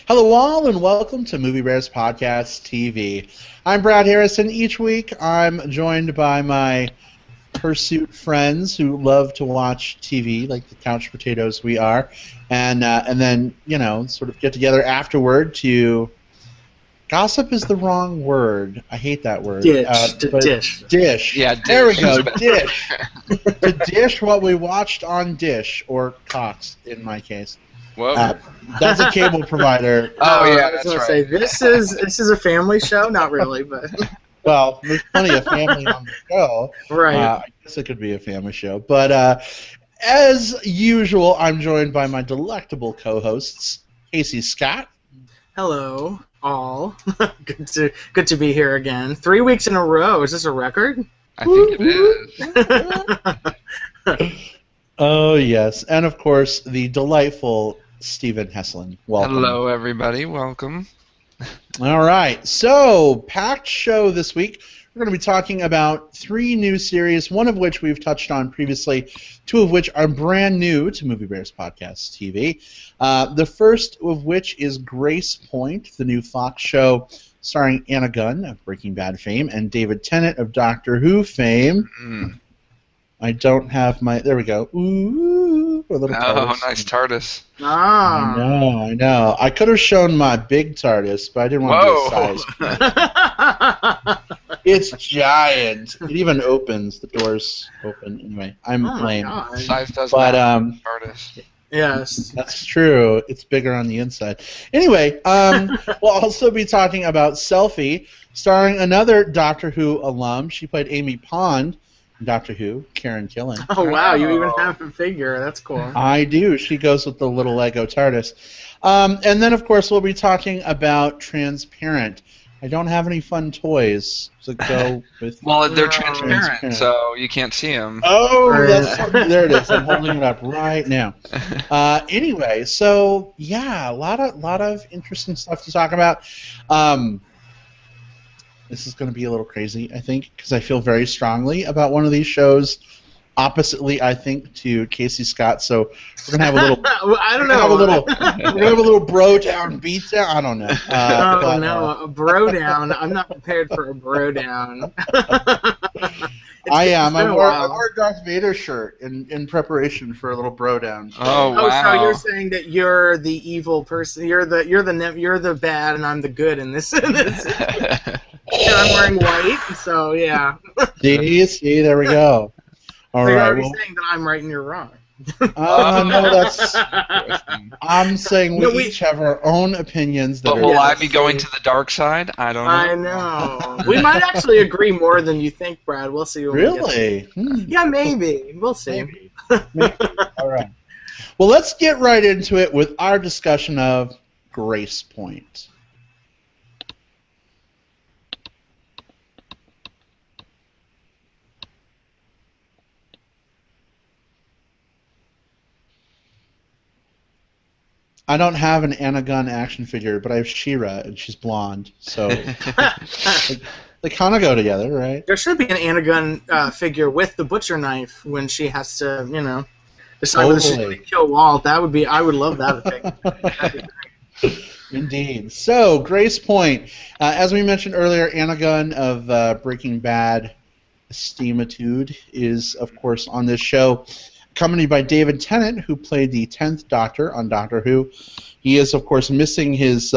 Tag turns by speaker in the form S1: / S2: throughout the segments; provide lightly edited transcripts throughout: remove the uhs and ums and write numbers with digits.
S1: Hello all and welcome to Movie Bears Podcast TV. I'm Brad Harrison. Each week I'm joined by my hirsute friends who love to watch TV like the couch potatoes we are, and then, sort of get together afterward to gossip is the wrong word. I hate that word.
S2: Dish.
S1: Dish.
S3: Yeah, dish.
S1: There we go. Dish. To dish what we watched on Dish, or Cox in my case.
S3: Whoa.
S1: That's a cable provider.
S3: Oh yeah,
S2: I was
S3: that's
S2: gonna
S3: right.
S2: say this is a family show, not really, but
S1: Well, there's plenty of family on the show.
S2: right.
S1: I guess it could be a family show. But as usual, I'm joined by my delectable co-hosts, Casey Scott.
S2: Hello, all. good to be here again. 3 weeks in a row. Is this a record?
S3: I think it is.
S1: Oh, yes. And, of course, the delightful Stephen Heslin. Welcome.
S3: Hello, everybody. Welcome.
S1: All right. So, packed show this week. We're going to be talking about 3 new series, one of which we've touched on previously, 2 of which are brand new to Movie Bears Podcast TV. The first of which is Gracepoint, the new Fox show starring Anna Gunn of Breaking Bad fame and David Tennant of Doctor Who fame.
S3: Mm.
S1: I don't have my... There we go. Ooh, a little
S3: Oh,
S1: TARDIS.
S3: nice TARDIS.
S2: Ah.
S1: I know. I could have shown my big TARDIS, but I didn't want to be a size. It's giant. It even opens. The doors open. Anyway, I'm lame.
S2: God.
S3: Size does
S1: But
S3: matter. TARDIS.
S2: Yes.
S1: that's true. It's bigger on the inside. Anyway, we'll also be talking about Selfie, starring another Doctor Who alum. She played Amy Pond in Doctor Who, Karen Killen.
S2: Oh wow, you even have a figure. That's cool.
S1: I do. She goes with the little Lego TARDIS. And then, of course, we'll be talking about Transparent. I don't have any fun toys to go with.
S3: Well, they're
S2: No.
S3: transparent, so you can't see them.
S1: Oh, there it is. I'm holding it up right now. Anyway, so yeah, a lot of interesting stuff to talk about. This is going to be a little crazy, I think, because I feel very strongly about one of these shows. Oppositely, I think, to Casey Scott. So we're gonna have a little.
S2: I don't know.
S1: We're gonna have a little bro down, beat down. I don't know.
S2: A bro down. I'm not prepared for a bro down.
S1: I am.
S2: been
S1: I
S2: a
S1: wore
S2: while.
S1: a Darth Vader shirt in preparation for a little bro down.
S3: Oh
S2: Oh,
S3: wow.
S2: so you're saying that you're the evil person? You're the bad, and I'm the good in this. And I'm wearing white, so yeah.
S1: See, there we go. All
S2: So you're
S1: right.
S2: already
S1: Well,
S2: saying that I'm right and you're wrong.
S1: no, that's. I'm saying we
S2: No, we-
S1: each have our own opinions. That
S3: But
S1: are
S3: will I
S2: Yes.
S3: be going to the dark side? I don't know.
S2: I know. We might actually agree more than you think, Brad. We'll see. When we get
S1: Really?
S2: there. Yeah, maybe. We'll see.
S1: Maybe. All right. Well, let's get right into it with our discussion of Gracepoint. I don't have an Anna Gunn action figure, but I have She-Ra, and she's blonde, so they kind of go together, right?
S2: There should be an Anagun figure with the butcher knife when she has to, decide whether she's going to kill Walt. I would love that figure.
S1: Indeed. So, Gracepoint, as we mentioned earlier, Anna Gunn of Breaking Bad esteemitude is, of course, on this show, accompanied by David Tennant, who played the 10th Doctor on Doctor Who. He is, of course, missing his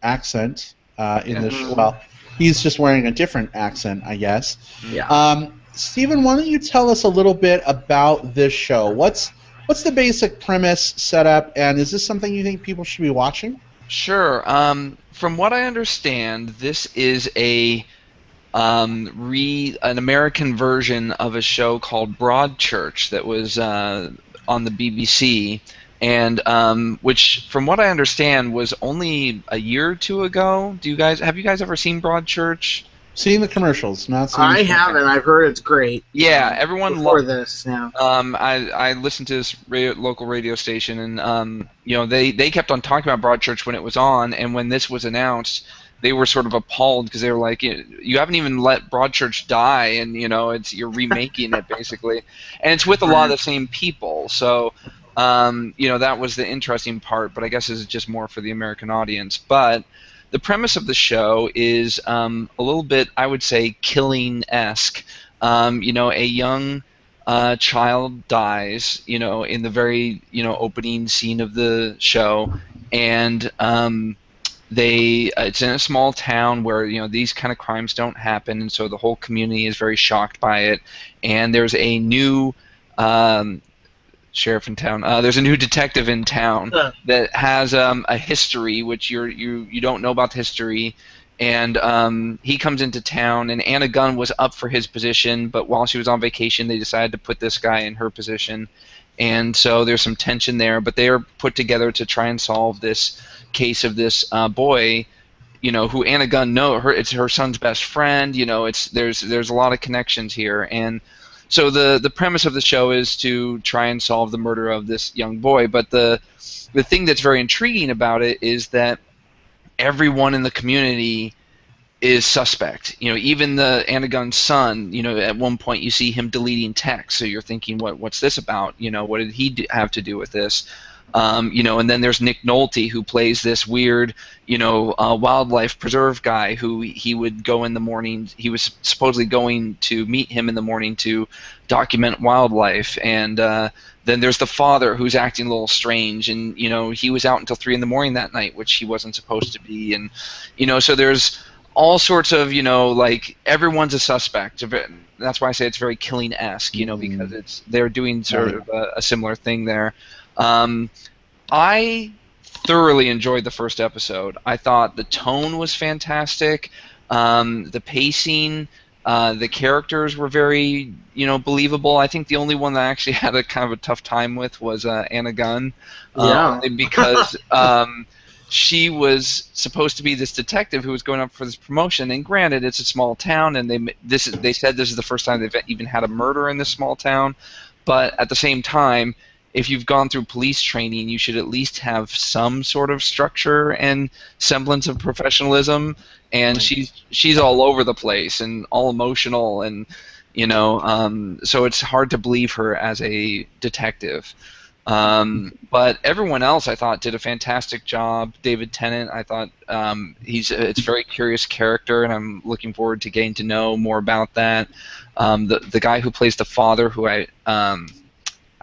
S1: accent in this show. Well, he's just wearing a different accent, I guess.
S2: Yeah.
S1: Stephen, why don't you tell us a little bit about this show? What's the basic premise, setup, and is this something you think people should be watching?
S3: Sure. From what I understand, this is an American version of a show called Broadchurch that was on the BBC, and which, from what I understand, was only a year or 2 ago. Have you guys ever seen Broadchurch?
S1: Seeing the commercials, not seeing the
S2: I
S1: show.
S2: haven't. I've heard it's great.
S3: Yeah, everyone
S2: Before
S3: loved
S2: this, yeah.
S3: I listened to this local radio station, and they kept on talking about Broadchurch when it was on, and when this was announced, they were sort of appalled because they were like, you haven't even let Broadchurch die, and you're remaking it basically, and it's with a lot of the same people. So That was the interesting part, but I guess it's just more for the American audience. But the premise of the show is a little bit, I would say, Killing-esque. A young child dies, in the very, opening scene of the show, and it's in a small town where these kind of crimes don't happen, and so the whole community is very shocked by it. And there's a new sheriff in town. There's a new detective in town that has a history, which you don't know about the history. And he comes into town, and Anna Gunn was up for his position, but while she was on vacation, they decided to put this guy in her position. And so there's some tension there, but they are put together to try and solve this case of this boy, who Anna Gunn it's her son's best friend. There's a lot of connections here. And so the premise of the show is to try and solve the murder of this young boy. But the thing that's very intriguing about it is that everyone in the community is suspect. Even the Anna Gunn's son. At one point you see him deleting text, so you're thinking, what's this about? What did he have to do with this? And then there's Nick Nolte, who plays this weird, wildlife preserve guy who he would go in the morning. He was supposedly going to meet him in the morning to document wildlife. And then there's the father, who's acting a little strange, and he was out until 3 a.m. that night, which he wasn't supposed to be. And so there's all sorts of everyone's a suspect. That's why I say it's very Killing-esque, because they're doing sort of a similar thing there. I thoroughly enjoyed the first episode. I thought the tone was fantastic. The pacing, the characters were very, believable. I think the only one that I actually had a kind of a tough time with was Anna Gunn. Because she was supposed to be this detective who was going up for this promotion. And granted, it's a small town, and they said this is the first time they've even had a murder in this small town. But at the same time, if you've gone through police training, you should at least have some sort of structure and semblance of professionalism. And she's all over the place and all emotional, and so it's hard to believe her as a detective. But everyone else, I thought, did a fantastic job. David Tennant, I thought it's a very curious character, and I'm looking forward to getting to know more about that. The guy who plays the father, who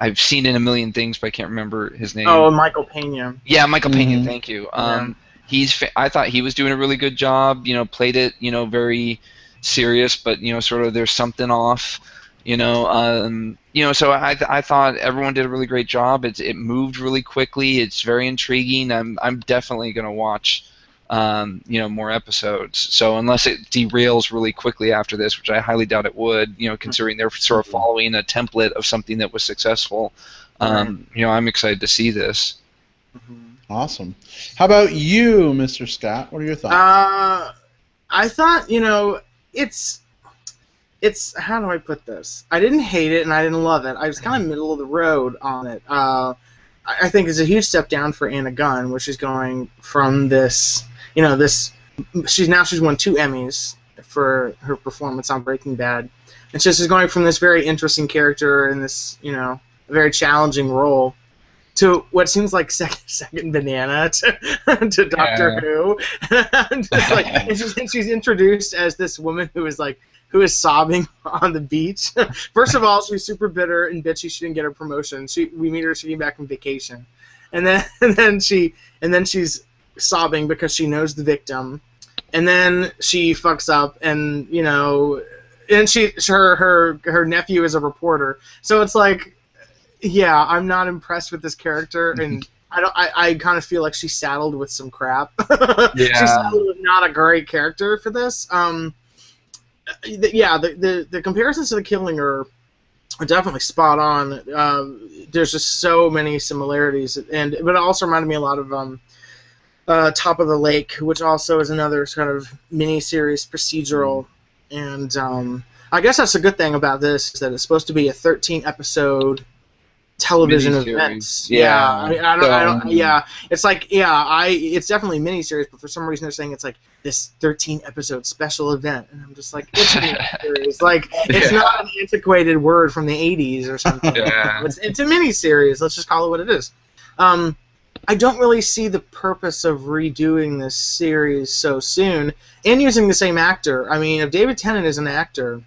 S3: I've seen in a million things, but I can't remember his name.
S2: Oh, Michael Pena.
S3: Yeah, Michael Pena. Thank you. I thought he was doing a really good job. Played it, very serious, but sort of there's something off. So I thought everyone did a really great job. It moved really quickly. It's very intriguing. I'm definitely gonna watch. More episodes. So unless it derails really quickly after this, which I highly doubt it would, considering they're sort of following a template of something that was successful, I'm excited to see this.
S1: Awesome. How about you, Mr. Scott? What are your thoughts?
S2: I thought, it's how do I put this? I didn't hate it and I didn't love it. I was kind of middle of the road on it. I think it's a huge step down for Anna Gunn, which is going from this. She's won 2 Emmys for her performance on Breaking Bad, and she's going from this very interesting character in this, a very challenging role, to what seems like second banana to Doctor Who. and she's introduced as this woman who is sobbing on the beach. First of all, she's super bitter and bitchy. She didn't get her promotion. We meet her. She came back from vacation, and then she's sobbing because she knows the victim, and then she fucks up, and her nephew is a reporter. So it's like, yeah, I'm not impressed with this character, and I kind of feel like she's saddled with some crap. She's saddled with not a great character for this. The comparisons to The Killing are definitely spot on. There's just so many similarities, but it also reminded me a lot of Top of the Lake, which also is another kind of mini-series procedural. And I guess that's a good thing about this, is that it's supposed to be a 13-episode television
S3: Miniseries.
S2: events.
S3: Yeah.
S2: I mean, I don't. Yeah, it's like it's definitely miniseries, but for some reason they're saying it's like this 13-episode special event, and I'm just like, it's a miniseries. Like, it's not an antiquated word from the 80s or something.
S3: Yeah.
S2: It's a miniseries. Let's just call it what it is. I don't really see the purpose of redoing this series so soon and using the same actor. I mean, if David Tennant is an actor,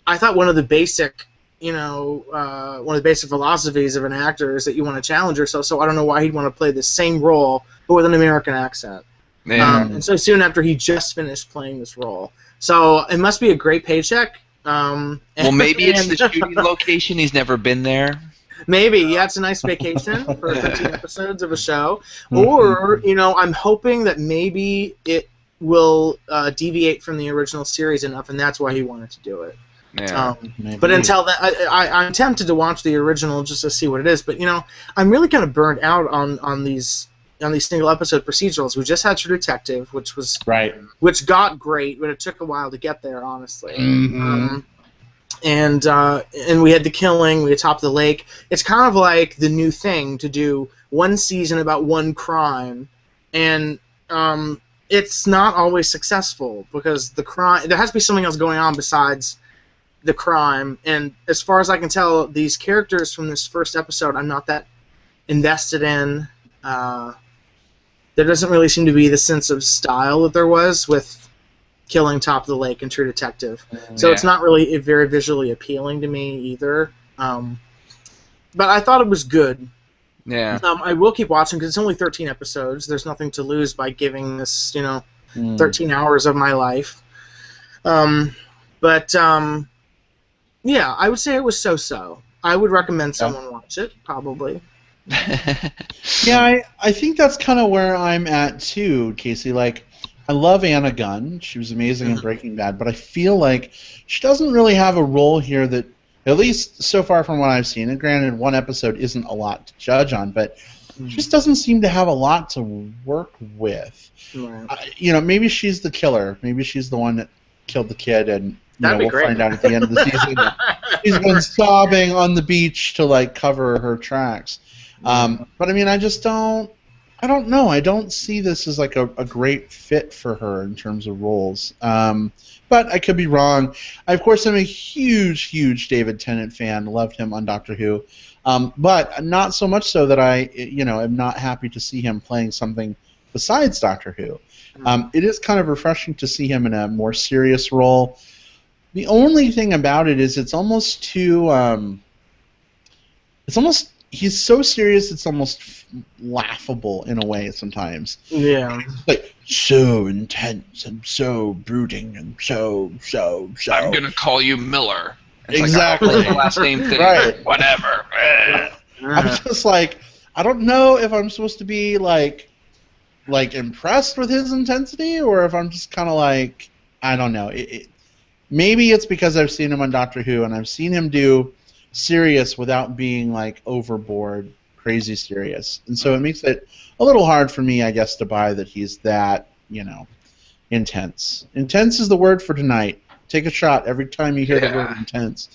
S2: I thought one of the basic philosophies of an actor is that you want to challenge yourself, so I don't know why he'd want to play the same role, but with an American accent. And so soon after he just finished playing this role. So it must be a great paycheck.
S3: Well, maybe it's the shooting location. He's never been there.
S2: Maybe, yeah, it's a nice vacation for 13 episodes of a show. Or, I'm hoping that maybe it will deviate from the original series enough, and that's why he wanted to do it.
S3: Yeah,
S2: but until then, I'm tempted to watch the original just to see what it is. But I'm really kind of burnt out on these single episode procedurals. We just had True Detective, which got great, but it took a while to get there, honestly. And we had The Killing, we had Top of the Lake. It's kind of like the new thing to do one season about one crime, and it's not always successful because there has to be something else going on besides the crime. And as far as I can tell, these characters from this first episode I'm not that invested in. There doesn't really seem to be the sense of style that there was with Killing, Top of the Lake, and True Detective. So it's not really very visually appealing to me either. But I thought it was good.
S3: Yeah.
S2: I will keep watching because it's only 13 episodes. There's nothing to lose by giving this, 13 hours of my life. Yeah, I would say it was so-so. I would recommend someone watch it, probably.
S1: Yeah, I think that's kind of where I'm at too, Casey. Like, I love Anna Gunn. She was amazing in Breaking Bad, but I feel like she doesn't really have a role here that, at least so far from what I've seen, and granted one episode isn't a lot to judge on, but she just doesn't seem to have a lot to work with. Right. Maybe she's the killer. Maybe she's the one that killed the kid, and we'll find out at the end of the season that she's been sobbing on the beach to cover her tracks. But I mean, I don't know. I don't see this as a great fit for her in terms of roles. But I could be wrong. I, of course, am a huge David Tennant fan. Loved him on Doctor Who. But not so much so that I, am not happy to see him playing something besides Doctor Who. It is kind of refreshing to see him in a more serious role. The only thing about it is it's almost too. He's so serious it's almost laughable in a way sometimes.
S2: Yeah.
S1: Like, so intense and so brooding and so.
S3: I'm going to call you Miller. It's
S1: exactly.
S3: Like, the last name thing.
S1: Right.
S3: Whatever.
S1: I'm just like, I don't know if I'm supposed to be like impressed with his intensity or if I'm just kind of like, I don't know. Maybe it's because I've seen him on Doctor Who and I've seen him do serious without being overboard crazy serious, and so it makes it a little hard for me, I guess, to buy that he's that intense. Intense is the word for tonight. Take a shot every time you hear the word intense.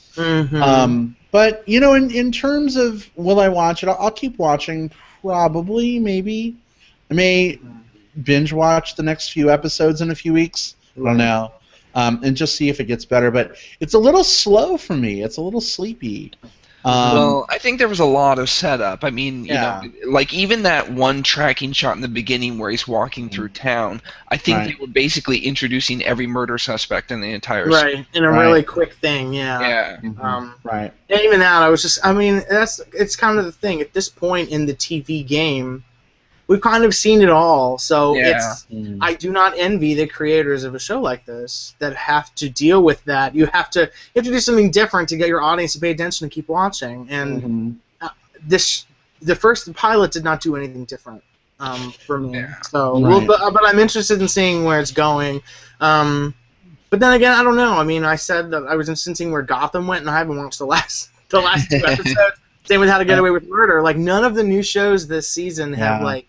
S1: But in terms of will I watch it, I'll keep watching. Probably, maybe I may binge watch the next few episodes in a few weeks. I don't know. And just see if it gets better. But it's a little slow for me. It's a little sleepy.
S3: Well, I think there was a lot of setup. I mean, even that one tracking shot in the beginning where he's walking through town, I think they were basically introducing every murder suspect in the entire
S2: series. In a really quick thing, yeah.
S1: Right.
S2: And even that, it's kind of the thing. At this point in the TV game, we've kind of seen it all, so I do not envy the creators of a show like this that have to deal with that. You have to do something different to get your audience to pay attention and keep watching. And the pilot did not do anything different for me. Yeah. So, but I'm interested in seeing where it's going. But then again, I don't know. I mean, I said that I was interested in seeing where Gotham went, and I haven't watched the last 2 episodes. Same with How to Get Away with Murder. None of the new shows this season have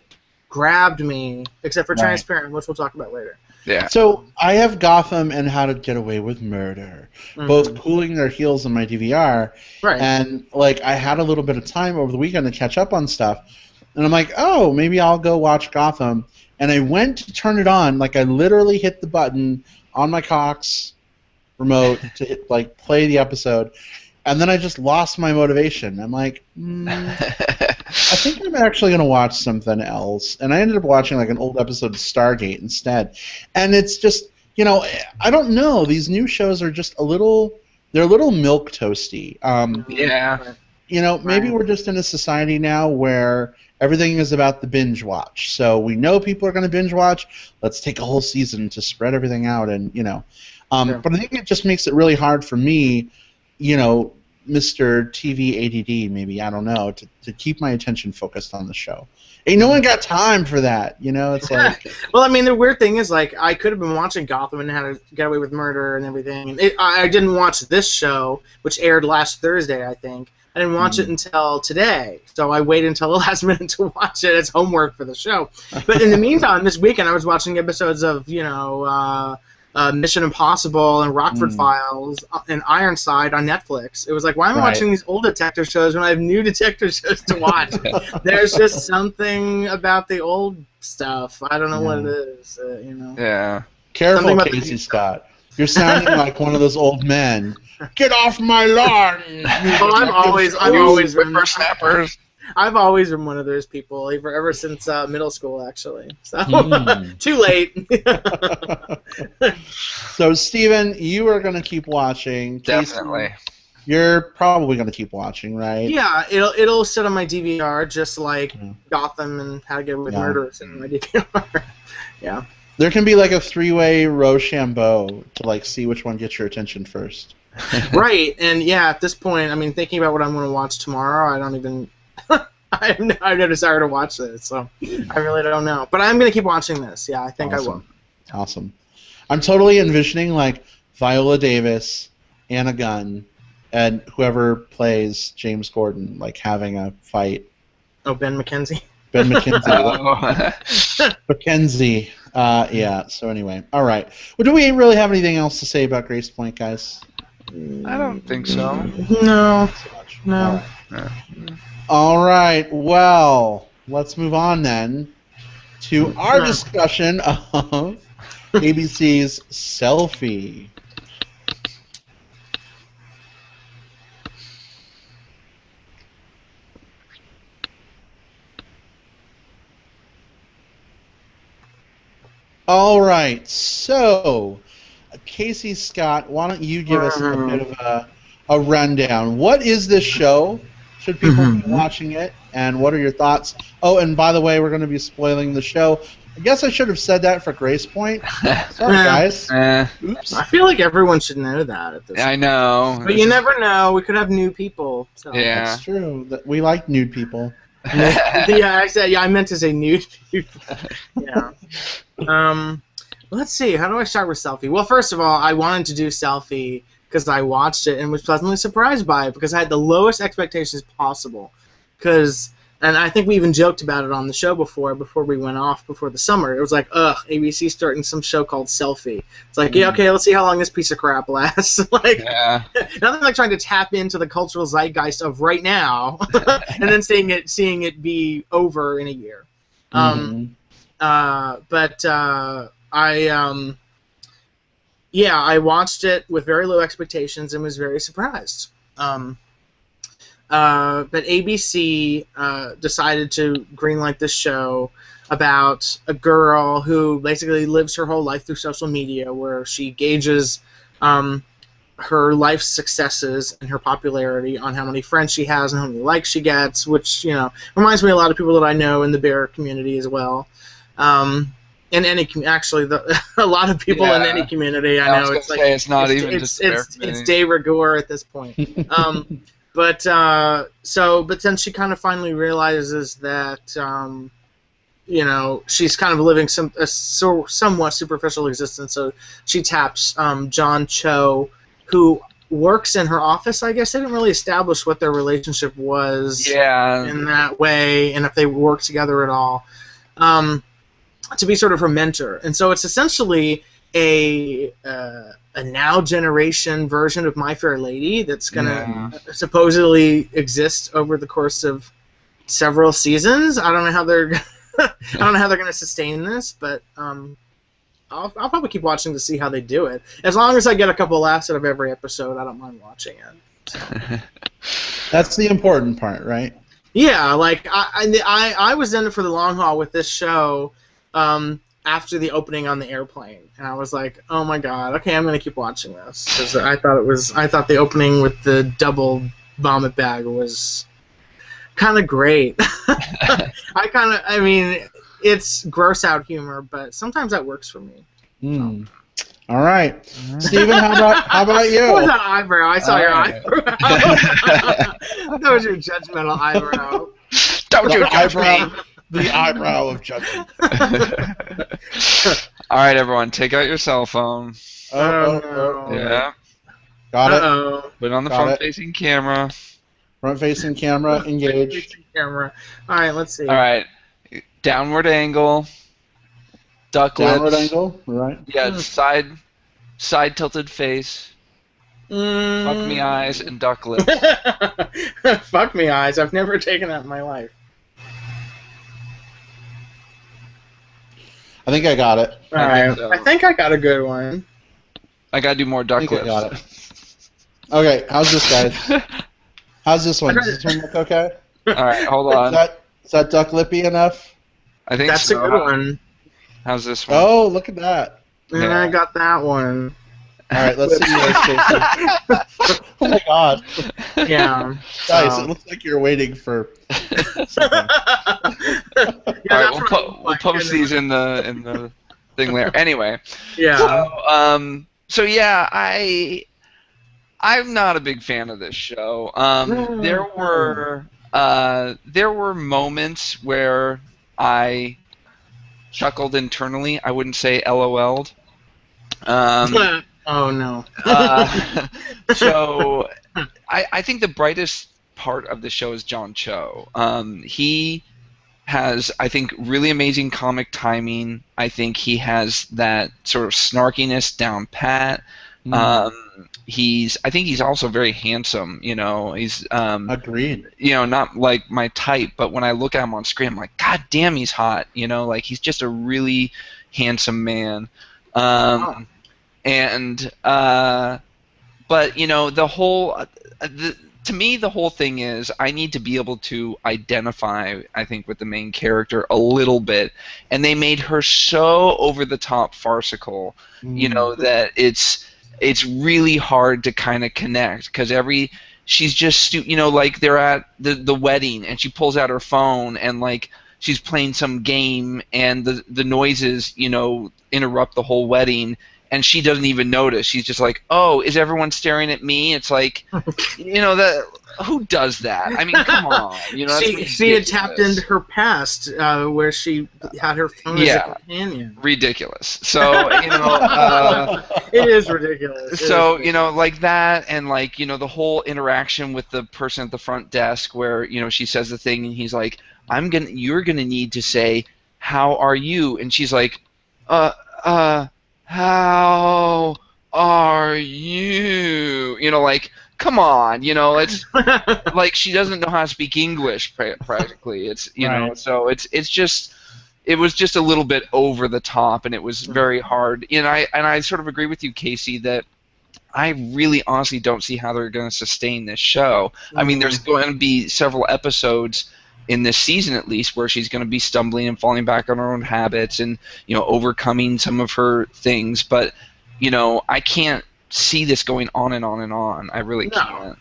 S2: grabbed me, except for Transparent, which we'll talk about later.
S3: Yeah.
S1: So I have Gotham and How to Get Away with Murder, both cooling their heels in my DVR.
S2: Right.
S1: And like I had a little bit of time over the weekend to catch up on stuff, and I'm like, oh, maybe I'll go watch Gotham. And I went to turn it on, like I literally hit the button on my Cox remote to hit, like play the episode, and then I just lost my motivation. I'm like, I think I'm actually going to watch something else. And I ended up watching like an old episode of Stargate instead. And it's just, you know, I don't know. These new shows are just they're a little milk toasty.
S3: Yeah.
S1: You know, maybe we're just in a society now where everything is about the binge watch. So we know people are going to binge watch. Let's take a whole season to spread everything out and, you know. But I think it just makes it really hard for me, you know, Mr. TV ADD, maybe, I don't know, to keep my attention focused on the show. Ain't no one got time for that, you know? It's like...
S2: Well, I mean, the weird thing is, like, I could have been watching Gotham and How to Get Away with Murder and everything. I didn't watch this show, which aired last Thursday, I think. I didn't watch it until today, so I waited until the last minute to watch it as homework for the show. But in the meantime, this weekend I was watching episodes of, you know... Mission Impossible and Rockford Files and Ironside on Netflix. It was like, why am I watching these old detective shows when I have new detective shows to watch? There's just something about the old stuff. I don't know what it is, you know.
S3: Yeah.
S1: Careful, Casey Scott. You're sounding like one of those old men. Get off my lawn!
S2: Well, I've always
S3: whippersnappers.
S2: I've always been one of those people, ever since middle school, actually. So too late.
S1: So, Steven, you are going to keep watching.
S3: Definitely.
S1: Casey, you're probably going to keep watching, right?
S2: Yeah, it'll sit on my DVR just like Gotham and How to Get Away with Murder is on my DVR. Yeah.
S1: There can be like a three-way Rochambeau to like see which one gets your attention first.
S2: Right, and yeah, at this point, I mean, thinking about what I'm going to watch tomorrow, I don't even. I have no desire to watch this, so I really don't know. But I'm going to keep watching this. Yeah, I think I will.
S1: Awesome. I'm totally envisioning like Viola Davis, Anna Gunn, and whoever plays James Gordon like having a fight.
S2: Oh, Ben McKenzie.
S1: Ben McKenzie. McKenzie. Yeah. So anyway, all right. Well, do we really have anything else to say about Gracepoint, guys?
S3: I don't think so.
S2: No.
S1: No. All right, well, let's move on then to our discussion of ABC's Selfie. All right, so Casey Scott, why don't you give us a bit of a rundown? What is this show? Should people be watching it? And what are your thoughts? Oh, and by the way, we're going to be spoiling the show. I guess I should have said that for Gracepoint. Sorry, guys. Oops.
S2: I feel like everyone should know that at this point.
S3: I know.
S2: But you never know. We could have new people. So.
S3: Yeah.
S1: That's true. We like nude people.
S2: I meant to say nude people. Yeah. Let's see. How do I start with Selfie? Well, first of all, I wanted to do Selfie because I watched it and was pleasantly surprised by it because I had the lowest expectations possible. And I think we even joked about it on the show before we went off before the summer. It was like, ABC starting some show called Selfie. It's like, yeah, okay, let's see how long this piece of crap lasts. Like, nothing like trying to tap into the cultural zeitgeist of right now and then seeing it be over in a year. I watched it with very low expectations and was very surprised. But ABC decided to greenlight this show about a girl who basically lives her whole life through social media, where she gauges her life's successes and her popularity on how many friends she has and how many likes she gets, which reminds me of a lot of people that I know in the bear community as well. In any a lot of people in any community I know.
S3: It's like it's not even just
S2: it's de rigueur at this point. But then she kind of finally realizes that she's kind of living a somewhat superficial existence. So she taps John Cho, who works in her office. I guess they didn't really establish what their relationship was in that way, and if they work together at all. to be sort of her mentor, and so it's essentially a now generation version of My Fair Lady that's gonna supposedly exist over the course of several seasons. I don't know how they're I don't know how they're gonna sustain this, but I'll probably keep watching to see how they do it. As long as I get a couple laughs out of every episode, I don't mind watching it. So.
S1: That's the important part, right?
S2: Yeah, like I was in it for the long haul with this show after the opening on the airplane, and I was like, oh my god, okay, I'm gonna keep watching this because I thought the opening with the double vomit bag was kind of great. I mean, it's gross out humor, but sometimes that works for me.
S1: So. All right, Steven, how about you?
S2: What was that eyebrow? I saw your eyebrow. That was your judgmental eyebrow.
S3: Don't you judge me.
S1: The eyebrow of judgment.
S3: All right, everyone, take out your cell phone.
S2: Oh.
S3: Yeah.
S1: Got it.
S3: Put it on the front-facing camera.
S1: Front-facing camera, engage.
S2: Front-facing camera. All right, let's see.
S3: All right. Downward angle. Duck lips.
S1: Downward angle, right?
S3: Yeah, side tilted face. Fuck me eyes and duck lips.
S2: Fuck me eyes. I've never taken that in my life.
S1: I think I got it.
S2: All right. I think I got a good one.
S3: I gotta do more duck lips.
S1: I got it. Okay, how's this, guys? How's this one? Does this one look okay?
S3: All right, hold on.
S1: Is that duck lippy enough?
S3: I think
S2: that's
S3: so.
S2: a good one.
S3: How's this one?
S1: Oh, look at that.
S2: And I got that one.
S1: All right, let's see yours, Casey. Oh my god.
S2: Yeah.
S1: Guys, it looks like you're waiting for something.
S3: All right, we'll post these in the thing there. Anyway.
S2: Yeah.
S3: So yeah, I'm not a big fan of this show. There were moments where I chuckled internally. I wouldn't say LOL'd.
S2: Oh no.
S3: So I think the brightest part of the show is John Cho. He has, I think, really amazing comic timing. I think he has that sort of snarkiness down pat. I think he's also very handsome. You know, he's
S1: agreed.
S3: You know, not like my type, but when I look at him on screen, I'm like, God damn, he's hot. You know, like he's just a really handsome man. But you know, to me, the whole thing is I need to be able to identify, I think, with the main character a little bit, and they made her so over the top farcical, you know, that it's really hard to kind of connect because she's just, you know, like they're at the wedding and she pulls out her phone and like she's playing some game and the noises, you know, interrupt the whole wedding. And she doesn't even notice. She's just like, "Oh, is everyone staring at me?" It's like, you know, who does that? I mean, come on. You know,
S2: she had tapped into her past, where she had her phone as a companion.
S3: Ridiculous. So you know,
S2: it is ridiculous.
S3: So you know, like that, and like you know, the whole interaction with the person at the front desk, where you know she says the thing, and he's like, "You're gonna need to say, how are you?" And she's like, how are you? You know, like, come on, you know, it's like she doesn't know how to speak English practically. It's, you know, so it was just a little bit over the top, and it was very hard. And I sort of agree with you, Casey, that I really honestly don't see how they're going to sustain this show. I mean, there's going to be several episodes in this season at least where she's going to be stumbling and falling back on her own habits and, you know, overcoming some of her things, but you know, I can't see this going on and on and on. I really can't.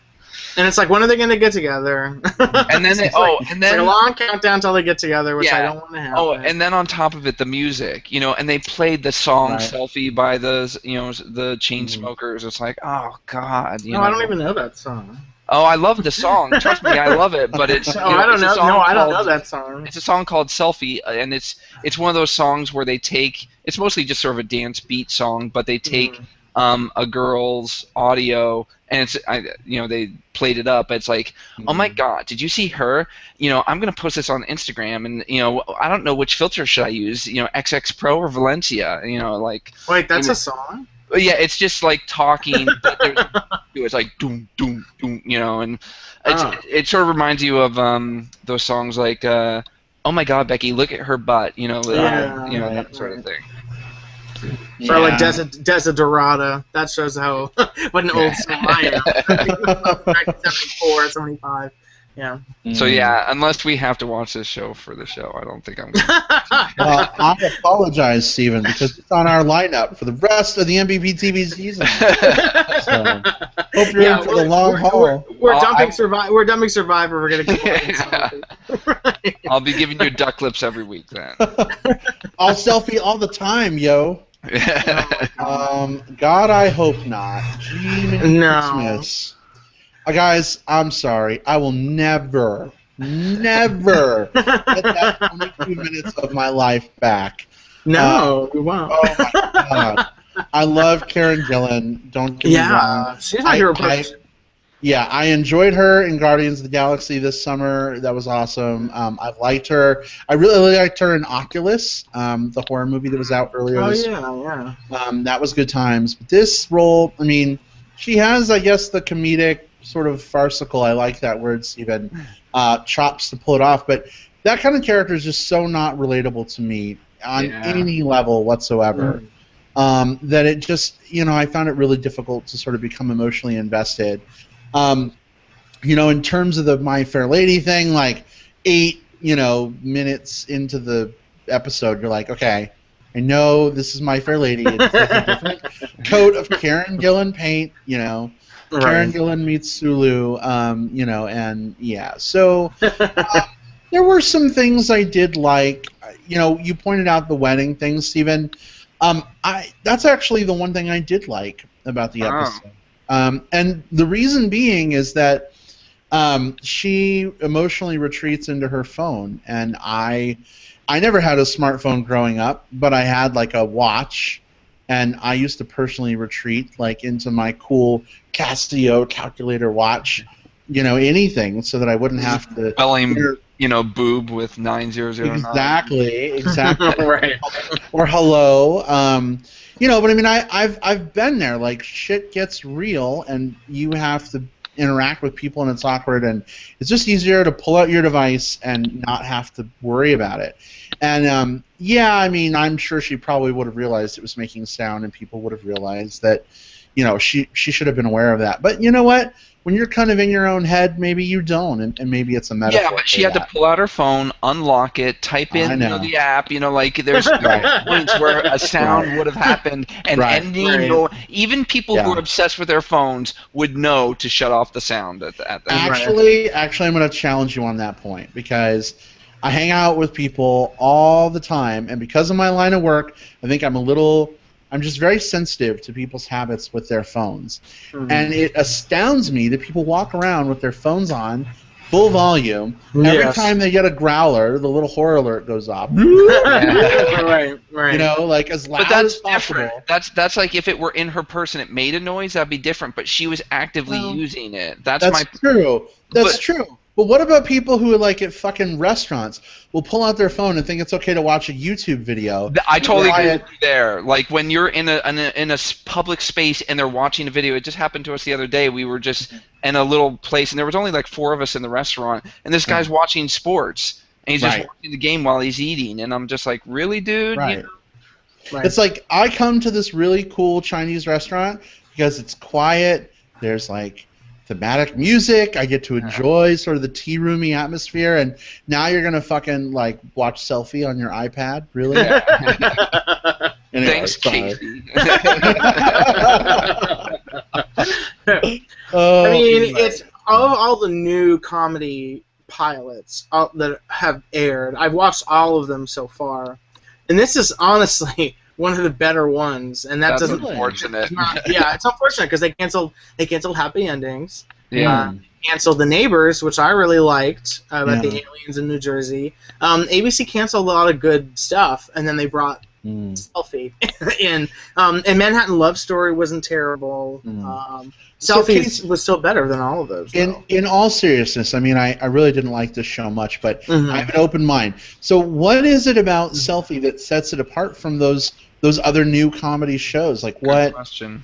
S2: And it's like, when are they going to get together?
S3: And then
S2: it's like a long countdown until they get together, which I don't want to have.
S3: Oh, and then on top of it, the music, you know, and they played the song "Selfie" by the, you know, the Chainsmokers. It's like, oh god, you know.
S2: I don't even know that song.
S3: Oh, I love the song. Trust me, I love it. But it's
S2: I don't know. No, I don't know that song.
S3: It's a song called "Selfie," and it's one of those songs where they take. It's mostly just sort of a dance beat song, but they take a girl's audio, and they played it up. It's like, oh my God, did you see her? I'm gonna post this on Instagram, and I don't know which filter should I use. XX Pro or Valencia.
S2: Wait, that's a song?
S3: Yeah, it's just like talking, but it's like doom doom doom, and it sort of reminds you of those songs like oh my God, Becky, look at her butt, that sort of thing.
S2: Yeah. Or like Desiderata. That shows how what an old soul I am. 1974, 75. Yeah.
S3: So yeah, unless we have to watch this show for the show, I don't think I'm going to.
S1: Well, I apologize, Steven, because it's on our lineup for the rest of the MBP TV season. So, hope you're in for the long haul.
S2: We're dumping Survivor. We're going to keep
S1: Right.
S3: I'll be giving you duck lips every week then.
S1: I'll selfie all the time, yo. God, I hope not. Christmas. Guys, I'm sorry. I will never get that 22 minutes of my life back.
S2: No, we won't.
S1: Oh my God. I love Karen Gillan. Don't get me wrong.
S2: She's my hero person.
S1: Yeah, I enjoyed her in Guardians of the Galaxy this summer. That was awesome. I liked her. I really liked her in Oculus, the horror movie that was out earlier this year.
S2: Yeah.
S1: That was good times. But this role, I mean, she has, I guess, the comedic sort of farcical, I like that word, Steven, chops to pull it off. But that kind of character is just so not relatable to me on any level whatsoever. That it just, I found it really difficult to sort of become emotionally invested. In terms of the My Fair Lady thing, like 8, minutes into the episode, you're like, okay, I know this is My Fair Lady. It's like a different coat of Karen Gillan paint, Karen Gillan meets Sulu, and yeah. So there were some things I did like. You pointed out the wedding thing, Steven. That's actually the one thing I did like about the episode. And the reason being is that she emotionally retreats into her phone, and I never had a smartphone growing up, but I had like a watch, and I used to personally retreat like into my cool Casio calculator watch, anything, so that I wouldn't have to
S3: spelling, boob with 9009.
S1: Exactly.
S2: Right.
S1: Or hello. But I mean, I've been there. Like, shit gets real, and you have to interact with people, and it's awkward, and it's just easier to pull out your device and not have to worry about it. And I mean, I'm sure she probably would have realized it was making sound, and people would have realized that, she should have been aware of that. But you know what? When you're kind of in your own head, maybe you don't, and maybe it's a metaphor.
S3: Yeah, but she had to pull out her phone, unlock it, type in the app. Like there's points where a sound would have happened, and ending. Even people who are obsessed with their phones would know to shut off the sound at that.
S1: Actually, I'm going to challenge you on that point, because I hang out with people all the time, and because of my line of work, I think I'm just very sensitive to people's habits with their phones. Mm-hmm. And it astounds me that people walk around with their phones on, full volume. Yes. Every time they get a growler, the little horror alert goes off.
S2: Right.
S1: Like as loud as possible.
S3: Different. That's like if it were in her person, it made a noise, that'd be different. But she was actively using it. That's
S1: true. That's true. But what about people who, like, at fucking restaurants will pull out their phone and think it's okay to watch a YouTube video?
S3: I totally agree with you there. Like, when you're in a public space and they're watching a video, it just happened to us the other day. We were just in a little place, and there was only like 4 of us in the restaurant, and this guy's watching sports, and he's just watching the game while he's eating, and I'm just like, really, dude?
S1: Right. It's like, I come to this really cool Chinese restaurant because it's quiet, there's, like, thematic music. I get to enjoy sort of the tea roomy atmosphere, and now you're gonna fucking like watch Selfie on your iPad, really? Anyway,
S3: thanks, Casey.
S2: I mean, it's all the new comedy pilots that have aired. I've watched all of them so far, and this is honestly one of the better ones, and that's
S3: unfortunate.
S2: It's unfortunate because they canceled happy endings.
S3: Yeah.
S2: Canceled The Neighbors, which I really liked, about the aliens in New Jersey. ABC canceled a lot of good stuff, and then they brought Selfie, and Manhattan Love Story wasn't terrible.
S1: So
S2: Selfie
S1: Casey,
S2: was still better than all of those.
S1: In all seriousness, I mean, I really didn't like this show much, but
S2: Mhm.
S1: I have an open mind. So what is it about Selfie that sets it apart from those other new comedy shows? Like what?
S3: Good question.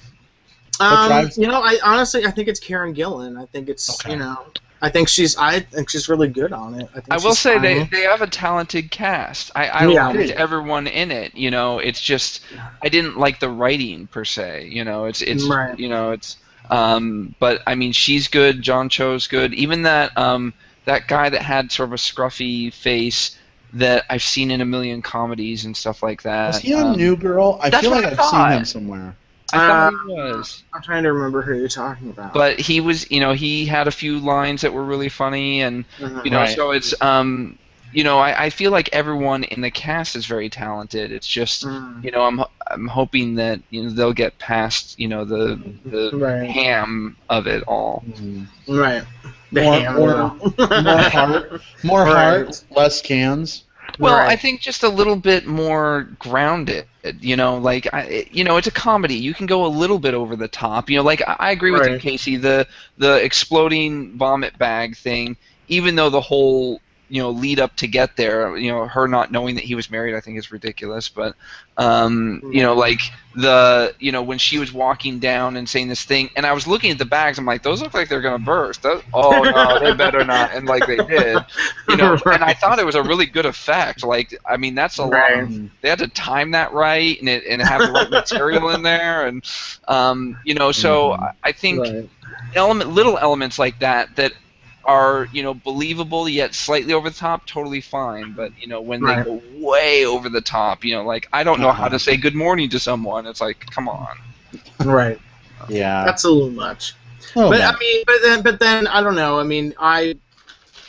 S1: What drives?
S2: You know, I honestly think it's Karen Gillan. I think it's
S1: Okay.
S2: you know, I think she's really good on it.
S3: I will say they have a talented cast. I liked everyone in it. You know, it's just I didn't like the writing per se. You know, it's
S2: Right.
S3: you know it's but I mean she's good. John Cho's good. Even that that guy that had sort of a scruffy face that I've seen in a million comedies and stuff like that.
S1: Was he on New Girl? I feel like I've seen him somewhere.
S3: I thought he was.
S2: I'm trying to remember who you're talking about.
S3: But he was, you know, he had a few lines that were really funny, and you know, so it's, you know, I feel like everyone in the cast is very talented. It's just, you know, I'm hoping that you know they'll get past, you know, the ham of it all.
S2: Right.
S1: More heart, less cans.
S3: Well, I think just a little bit more grounded. You know, like you know, it's a comedy. You can go a little bit over the top. You know, like I agree with you, Casey. The exploding vomit bag thing, even though the whole lead up to get there, her not knowing that he was married, I think is ridiculous. But like when she was walking down and saying this thing, and I was looking at the bags, I'm like, those look like they're gonna burst. Oh no, they better not. And like they did, and I thought it was a really good effect. Like, I mean, that's a lot. They had to time that right and have the right material in there, and so I think little elements like that are believable yet slightly over the top, totally fine. But when they go way over the top, like I don't know how to say good morning to someone. It's like, come on.
S2: Right.
S1: Yeah.
S2: That's a little much. But I mean, but then I don't know. I mean,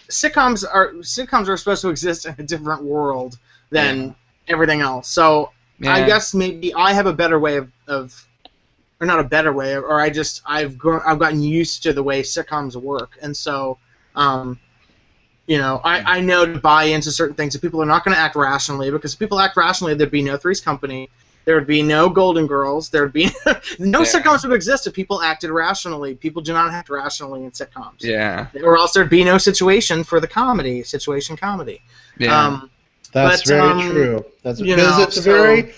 S2: sitcoms are supposed to exist in a different world than everything else. So I guess maybe I have a better way of or not a better way, or I've gotten used to the way sitcoms work, and so I know to buy into certain things that people are not going to act rationally, because if people act rationally, there'd be no Three's Company, there would be no Golden Girls, there'd be no sitcoms would exist if people acted rationally. People do not act rationally in sitcoms.
S3: Yeah.
S2: Or else there'd be no situation for the comedy, situation comedy.
S3: Yeah.
S1: That's very true. That's because it's very.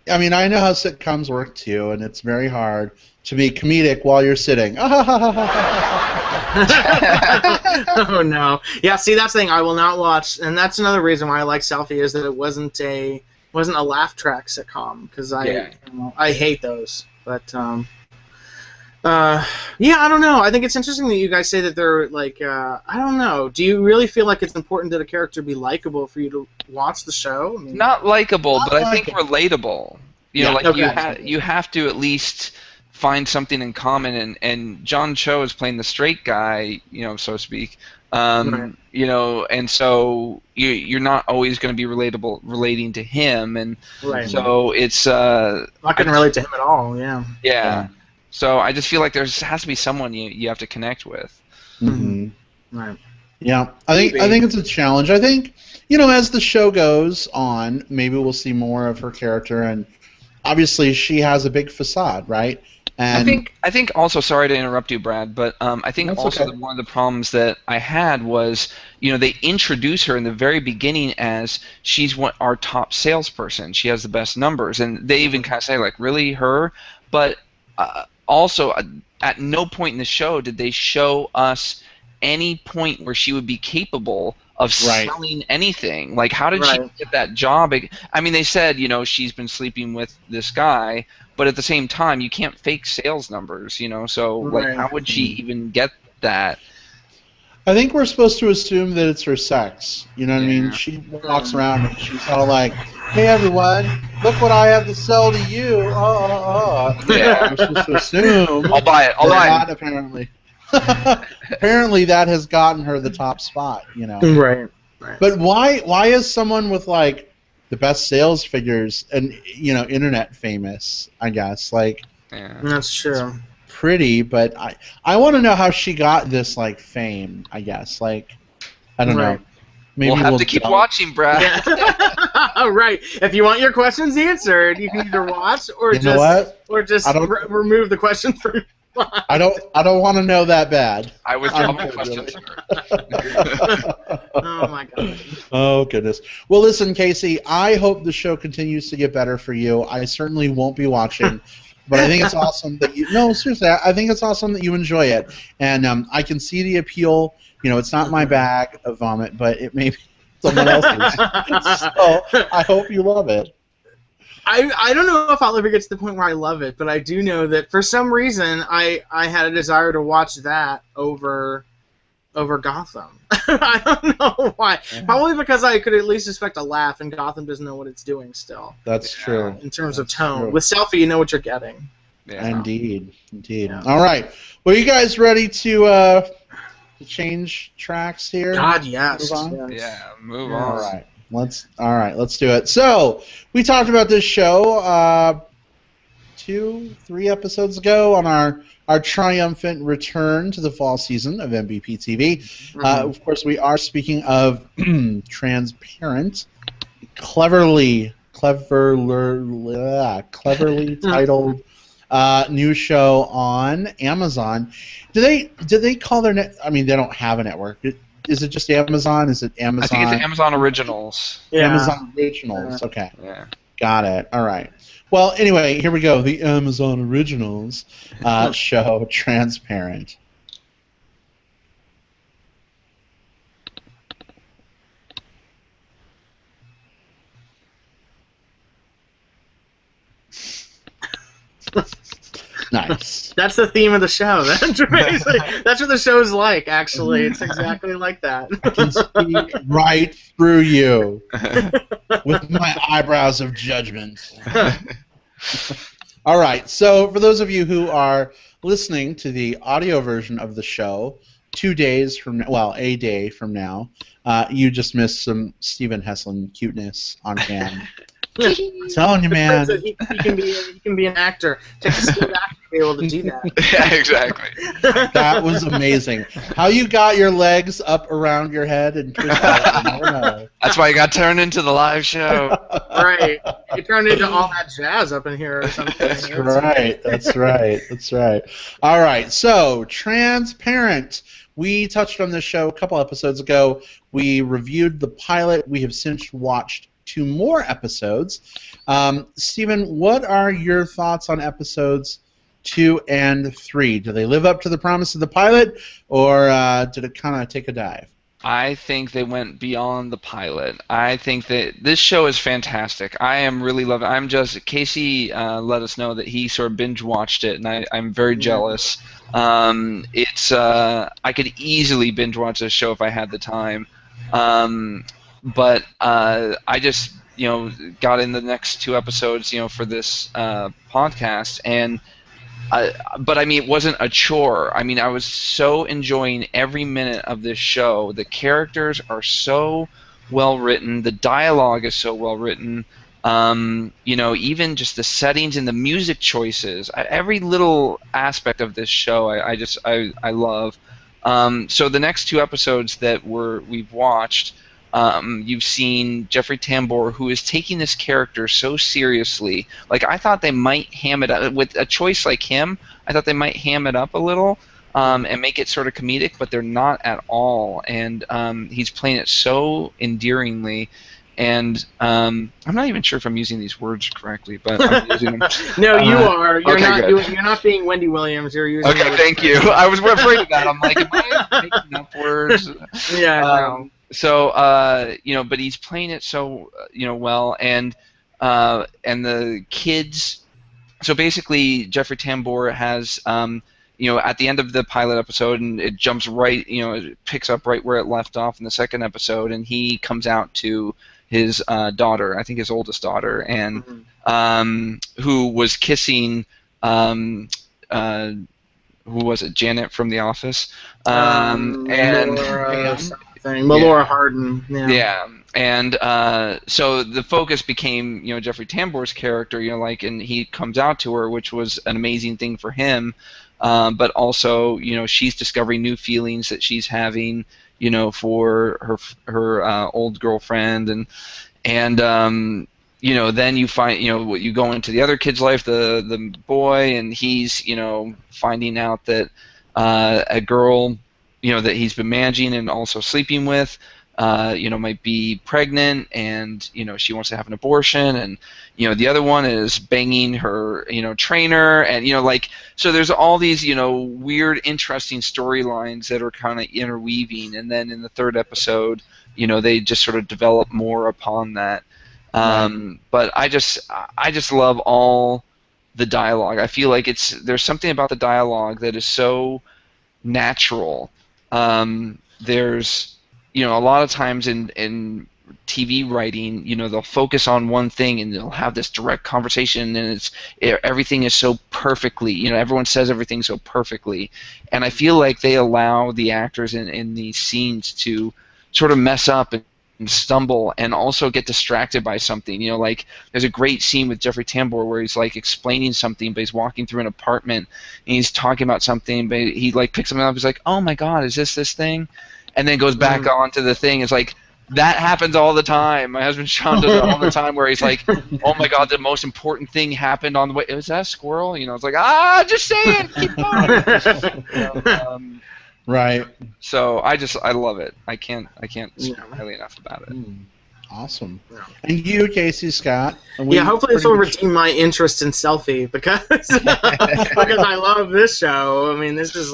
S1: I mean, I know how sitcoms work too, and it's very hard to be comedic while you're sitting.
S2: Oh no! Yeah, see, that's the thing. I will not watch, and that's another reason why I like Selfie, is that it wasn't a laugh track sitcom, because I hate those. But I don't know. I think it's interesting that you guys say that they're like I don't know. Do you really feel like it's important that a character be likable for you to watch the show? I mean,
S3: not likable, but I think relatable. You have to at least find something in common, and John Cho is playing the straight guy, so to speak. And so you're not always going to be relating to him, and so it's
S2: I couldn't relate to him at all.
S3: Yeah. So I just feel like there has to be someone you have to connect with.
S1: Mm-hmm.
S2: Right.
S1: Yeah, I think it's a challenge. I think as the show goes on, maybe we'll see more of her character, and obviously she has a big facade, right? And
S3: I think also, sorry to interrupt you, Brad, but I think also that one of the problems that I had was, they introduce her in the very beginning as she's our top salesperson. She has the best numbers, and they even kind of say, like, really, her? But also, at no point in the show did they show us any point where she would be capable of selling anything. Like, how did she get that job? I mean, they said, she's been sleeping with this guy, but at the same time, you can't fake sales numbers, so, like, how would she even get that?
S1: I think we're supposed to assume that it's her sex. You know what I mean? She walks around and she's all like, "Hey everyone, look what I have to sell to you." Yeah, we're supposed to assume.
S3: I'll buy it.
S1: Apparently. Apparently that has gotten her the top spot,
S2: Right.
S1: But why is someone with like the best sales figures and internet famous, I guess? Like,
S2: that's true.
S1: Pretty, but I want to know how she got this like fame, I guess. Like, I don't know. maybe
S3: we'll have to keep watching, Brad.
S2: Yeah. Right. If you want your questions answered, you can either watch or just remove the questions from your mind.
S1: I don't want to know that bad.
S3: I withdraw my questions.
S2: Oh my god.
S1: Oh goodness. Well, listen, Casey. I hope the show continues to get better for you. I certainly won't be watching, but I think it's awesome that you. No, seriously, I think it's awesome that you enjoy it, and I can see the appeal. You know, it's not my bag of vomit, but it may be someone else's. So I hope you love it.
S2: I don't know if I'll ever get to the point where I love it, but I do know that for some reason I had a desire to watch that over Gotham. I don't know why. Yeah. Probably because I could at least expect a laugh, and Gotham doesn't know what it's doing still.
S1: That's true.
S2: In terms of tone. True. With Selfie, you know what you're getting.
S1: Yeah. Indeed. Yeah. All right. Well, you guys ready to change tracks here?
S2: God, yes.
S1: Move on?
S3: Yeah, move on.
S1: All right, let's do it. So, we talked about this show 2-3 episodes ago on our triumphant return to the fall season of MBP TV. Mm-hmm. Of course, we are speaking of Transparent, cleverly titled new show on Amazon. Do they call their net? I mean, they don't have a network. Is it just Amazon? Is it Amazon?
S3: I think it's Amazon Originals.
S2: Yeah.
S1: Amazon Originals. Okay.
S3: Yeah.
S1: Got it. All right. Well, anyway, here we go. The Amazon Originals show Transparent. Nice.
S2: That's the theme of the show. That's what the show's like, actually. It's exactly like that.
S1: I can speak right through you with my eyebrows of judgment. All right. So for those of you who are listening to the audio version of the show, 2 days from now, well, a day from now, you just missed some Steven Heslin cuteness on cam. I'm telling you, man.
S2: He can be an actor. Takes a skilled actor to be able to do that.
S3: Yeah, exactly.
S1: That was amazing. How you got your legs up around your head and twist out, you never know.
S3: That's why you got turned into the live show.
S2: Right. You turned into all that jazz up in here or something.
S1: That's right. That's right. All right. So, Transparent. We touched on this show a couple episodes ago. We reviewed the pilot. We have since watched 2 more episodes. Stephen, what are your thoughts on episodes 2 and 3? Do they live up to the promise of the pilot, or did it kind of take a dive?
S3: I think they went beyond the pilot. I think that this show is fantastic. I am really loving it. Casey let us know that he sort of binge watched it, and I'm very jealous. I could easily binge watch this show if I had the time. But I just, got in the next 2 episodes, for this podcast, and but I mean, it wasn't a chore. I mean, I was so enjoying every minute of this show. The characters are so well written. The dialogue is so well written. Even just the settings and the music choices. Every little aspect of this show, I love. So the next 2 episodes that we've watched. You've seen Jeffrey Tambor, who is taking this character so seriously. Like, I thought they might ham it up. With a choice like him, I thought they might ham it up a little and make it sort of comedic, but they're not at all. And he's playing it so endearingly. And I'm not even sure if I'm using these words correctly, but I'm using them.
S2: No, you are.
S3: You're
S2: not being Wendy Williams. You're using.
S3: Okay, thank you. I was afraid of that. I'm like, am I making up words?
S2: Yeah. No.
S3: So, but he's playing it so, well, and the kids. So basically, Jeffrey Tambor has, at the end of the pilot episode, and it jumps right, it picks up right where it left off in the second episode, and he comes out to his daughter, I think his oldest daughter, and who was kissing, who was it, Janet from The Office,
S2: Melora Hardin.
S3: Yeah. And so the focus became, Jeffrey Tambor's character, and he comes out to her, which was an amazing thing for him. But also, she's discovering new feelings that she's having, for her old girlfriend, and then you find, you go into the other kid's life, the boy, and he's, finding out that a girl, that he's been managing and also sleeping with, might be pregnant, and, she wants to have an abortion, and, the other one is banging her, trainer, and, so there's all these, weird, interesting storylines that are kind of interweaving, and then in the third episode, they just sort of develop more upon that. But I just love all the dialogue. I feel like there's something about the dialogue that is so natural. There's, a lot of times in TV writing, they'll focus on one thing and they'll have this direct conversation, and everything is so perfectly, everyone says everything so perfectly, and I feel like they allow the actors in these scenes to sort of mess up and stumble and also get distracted by something. Like there's a great scene with Jeffrey Tambor where he's like explaining something, but he's walking through an apartment and he's talking about something, but he like picks something up, he's like, oh my god, is this thing? And then goes back on to the thing. It's like, that happens all the time. My husband Sean does it all the time where he's like, oh my god, the most important thing happened on the way. Was that a squirrel? It's like, just saying, keep going.
S1: Right.
S3: So I love it. I can't speak highly enough about it.
S1: Awesome. Yeah. And you, Casey Scott?
S2: Hopefully this will redeem my interest in Selfie because I love this show. I mean, this is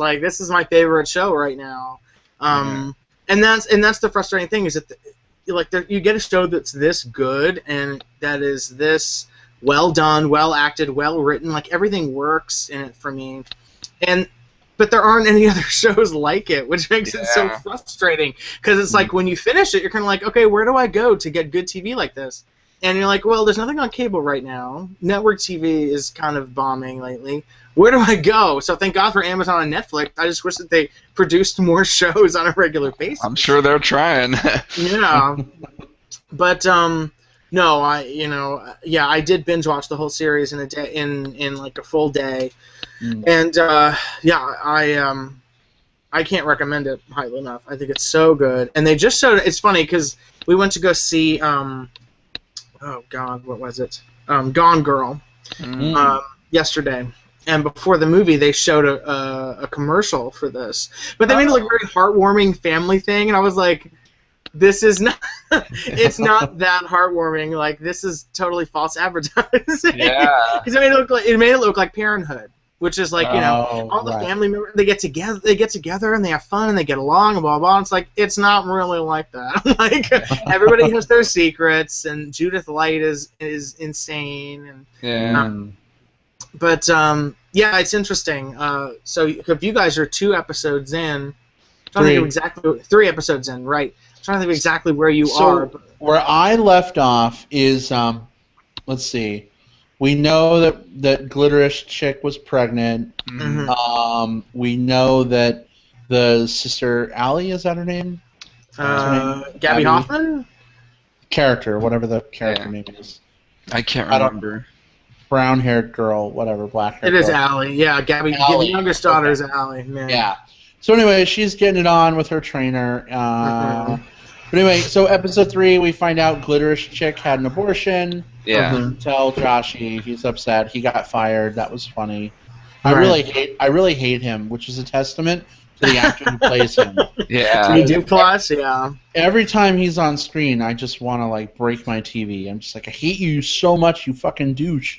S2: my favorite show right now. And that's the frustrating thing is that you get a show that's this good and that is this well done, well acted, well written. Like everything works in it for me, but there aren't any other shows like it, which makes it so frustrating. Because it's like when you finish it, you're kind of like, okay, where do I go to get good TV like this? And you're like, well, there's nothing on cable right now. Network TV is kind of bombing lately. Where do I go? So thank God for Amazon and Netflix. I just wish that they produced more shows on a regular basis.
S3: I'm sure they're trying.
S2: Yeah. But no, I did binge watch the whole series in a day, in like a full day. And I can't recommend it highly enough. I think it's so good. And they just showed it. It's funny because we went to go see oh God, what was it? Gone Girl yesterday. And before the movie, they showed a commercial for this. But they made it like a very heartwarming family thing, and I was like, this is not it's not that heartwarming. Like, this is totally false advertising.
S3: Yeah.
S2: Because it made it look like Parenthood, which is like, all the family members, they get together and they have fun and they get along and blah blah. And it's like, it's not really like that. Like, everybody has their secrets, and Judith Light is insane, and but it's interesting. So if you guys are 2 episodes in, I'm trying to think of exactly 3 episodes in, right? I'm trying to think of exactly where you are.
S1: Where I left off is, let's see. We know that Glitterish chick was pregnant.
S2: Mm-hmm.
S1: We know that the sister Allie, is that her name?
S2: Gabby Hoffman?
S1: Character, whatever the character name is.
S3: I can't remember.
S1: Brown-haired girl, whatever, black-haired girl.
S2: It is Allie, yeah. Gabby, the youngest daughter is Allie. Man.
S1: Yeah. So anyway, she's getting it on with her trainer. But anyway, so episode 3, we find out Glitterish chick had an abortion.
S3: Yeah.
S1: Tell Joshy, he's upset. He got fired. That was funny. I really hate him, which is a testament to the actor who plays him.
S3: Yeah.
S2: Duplass, yeah.
S1: Every time he's on screen, I just want to like break my TV. I'm just like, I hate you so much, you fucking douche.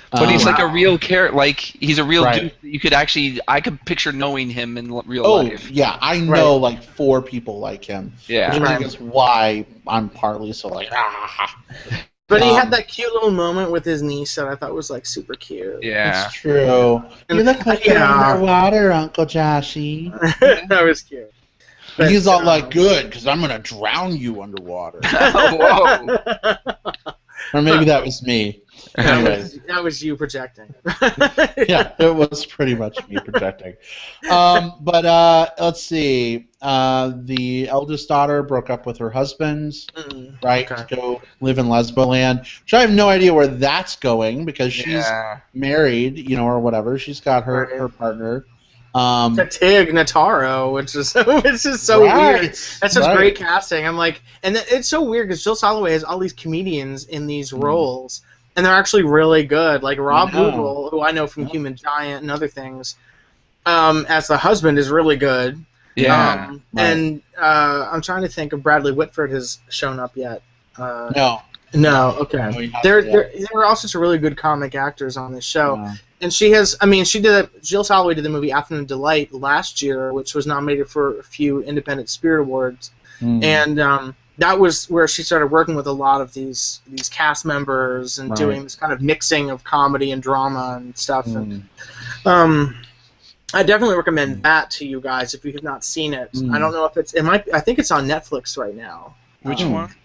S3: But he's like a real character. Like, he's a real dude. You could I could picture knowing him in real life.
S1: Oh, yeah. I know like 4 people like him.
S3: Yeah.
S1: Which I think is why I'm partly so like,
S2: But he had that cute little moment with his niece that I thought was like super cute.
S3: Yeah.
S1: It's true. You look like you're underwater, Uncle Joshy.
S2: That was cute.
S1: But he's all like, good, because I'm going to drown you underwater.
S3: Whoa.
S1: Or maybe that was me.
S2: That was you projecting.
S1: Yeah, it was pretty much me projecting. But let's see. The eldest daughter broke up with her husband, right, to go live in Lesboland. Which I have no idea where that's going because she's married, or whatever. She's got her partner. Um,
S2: Tig Notaro, which is so
S1: Right,
S2: weird. That's such great casting. I'm like, and it's so weird because Jill Soloway has all these comedians in these roles, and they're actually really good. Like Rob Google, who I know from Human Giant and other things, as the husband is really good.
S3: Yeah.
S2: And I'm trying to think if Bradley Whitford has shown up yet.
S1: No.
S2: No, okay.
S1: No,
S2: there are all sorts of really good comic actors on this show.
S1: Yeah.
S2: And she has, Jill Soloway did the movie Afternoon Delight last year, which was nominated for a few Independent Spirit Awards. And that was where she started working with a lot of these cast members and doing this kind of mixing of comedy and drama and stuff. And I definitely recommend that to you guys if you have not seen it. I don't know if I think it's on Netflix right now.
S3: Which one?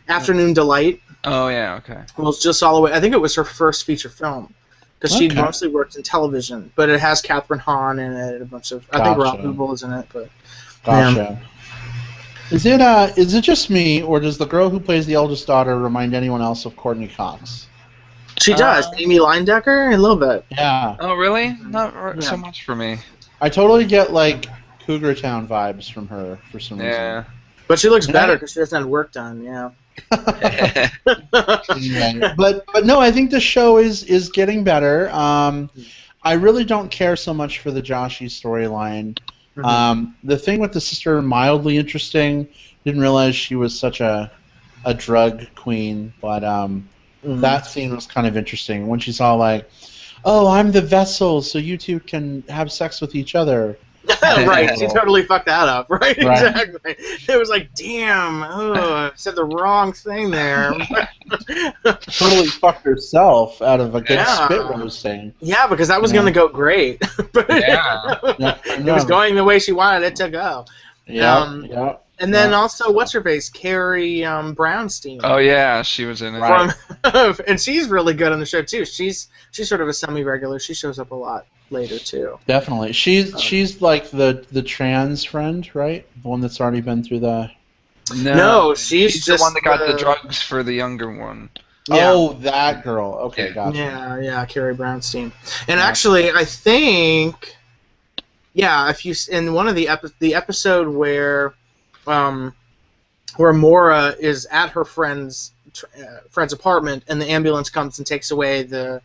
S2: Afternoon Delight.
S3: Oh, yeah, okay.
S2: Well, it's Jill Soloway. I think it was her first feature film because she mostly worked in television, but it has Catherine Hahn in it and a bunch of. I think Rob Huebel is in it, but.
S1: Gotcha. Yeah. Is it just me, or does the girl who plays the eldest daughter remind anyone else of Courtney Cox?
S2: She does. Amy Linedecker, a little bit.
S1: Yeah.
S3: Oh, really? Not so much for me.
S1: I totally get like Cougar Town vibes from her for some reason.
S3: Yeah.
S2: But she looks better because she doesn't have work done. Yeah.
S1: But no, I think the show is getting better. I really don't care so much for the Joshi storyline. The thing with the sister, mildly interesting. Didn't realize she was such a drug queen, but that scene was kind of interesting when she's all like, "Oh, I'm the vessel, so you two can have sex with each other."
S2: Right, she totally fucked that up. Right, exactly. It was like, damn, I said the wrong thing there.
S1: Totally fucked herself out of a good spit roasting.
S2: Yeah, because that was going to go great. But it was going the way she wanted it to go. And then also, what's her face? Carrie Brownstein.
S3: Oh yeah, she was in it.
S2: And she's really good on the show too. She's sort of a semi-regular. She shows up a lot later too.
S1: Definitely, she's like the trans friend, right? The one that's already been through the.
S2: No, she's just
S3: the one that got the drugs for the younger one.
S1: Yeah. Oh, that girl. Okay, gotcha.
S2: Yeah, Carrie Brownstein. And actually, I think, if you in one of the episode where Maura is at her friend's apartment and the ambulance comes and takes away the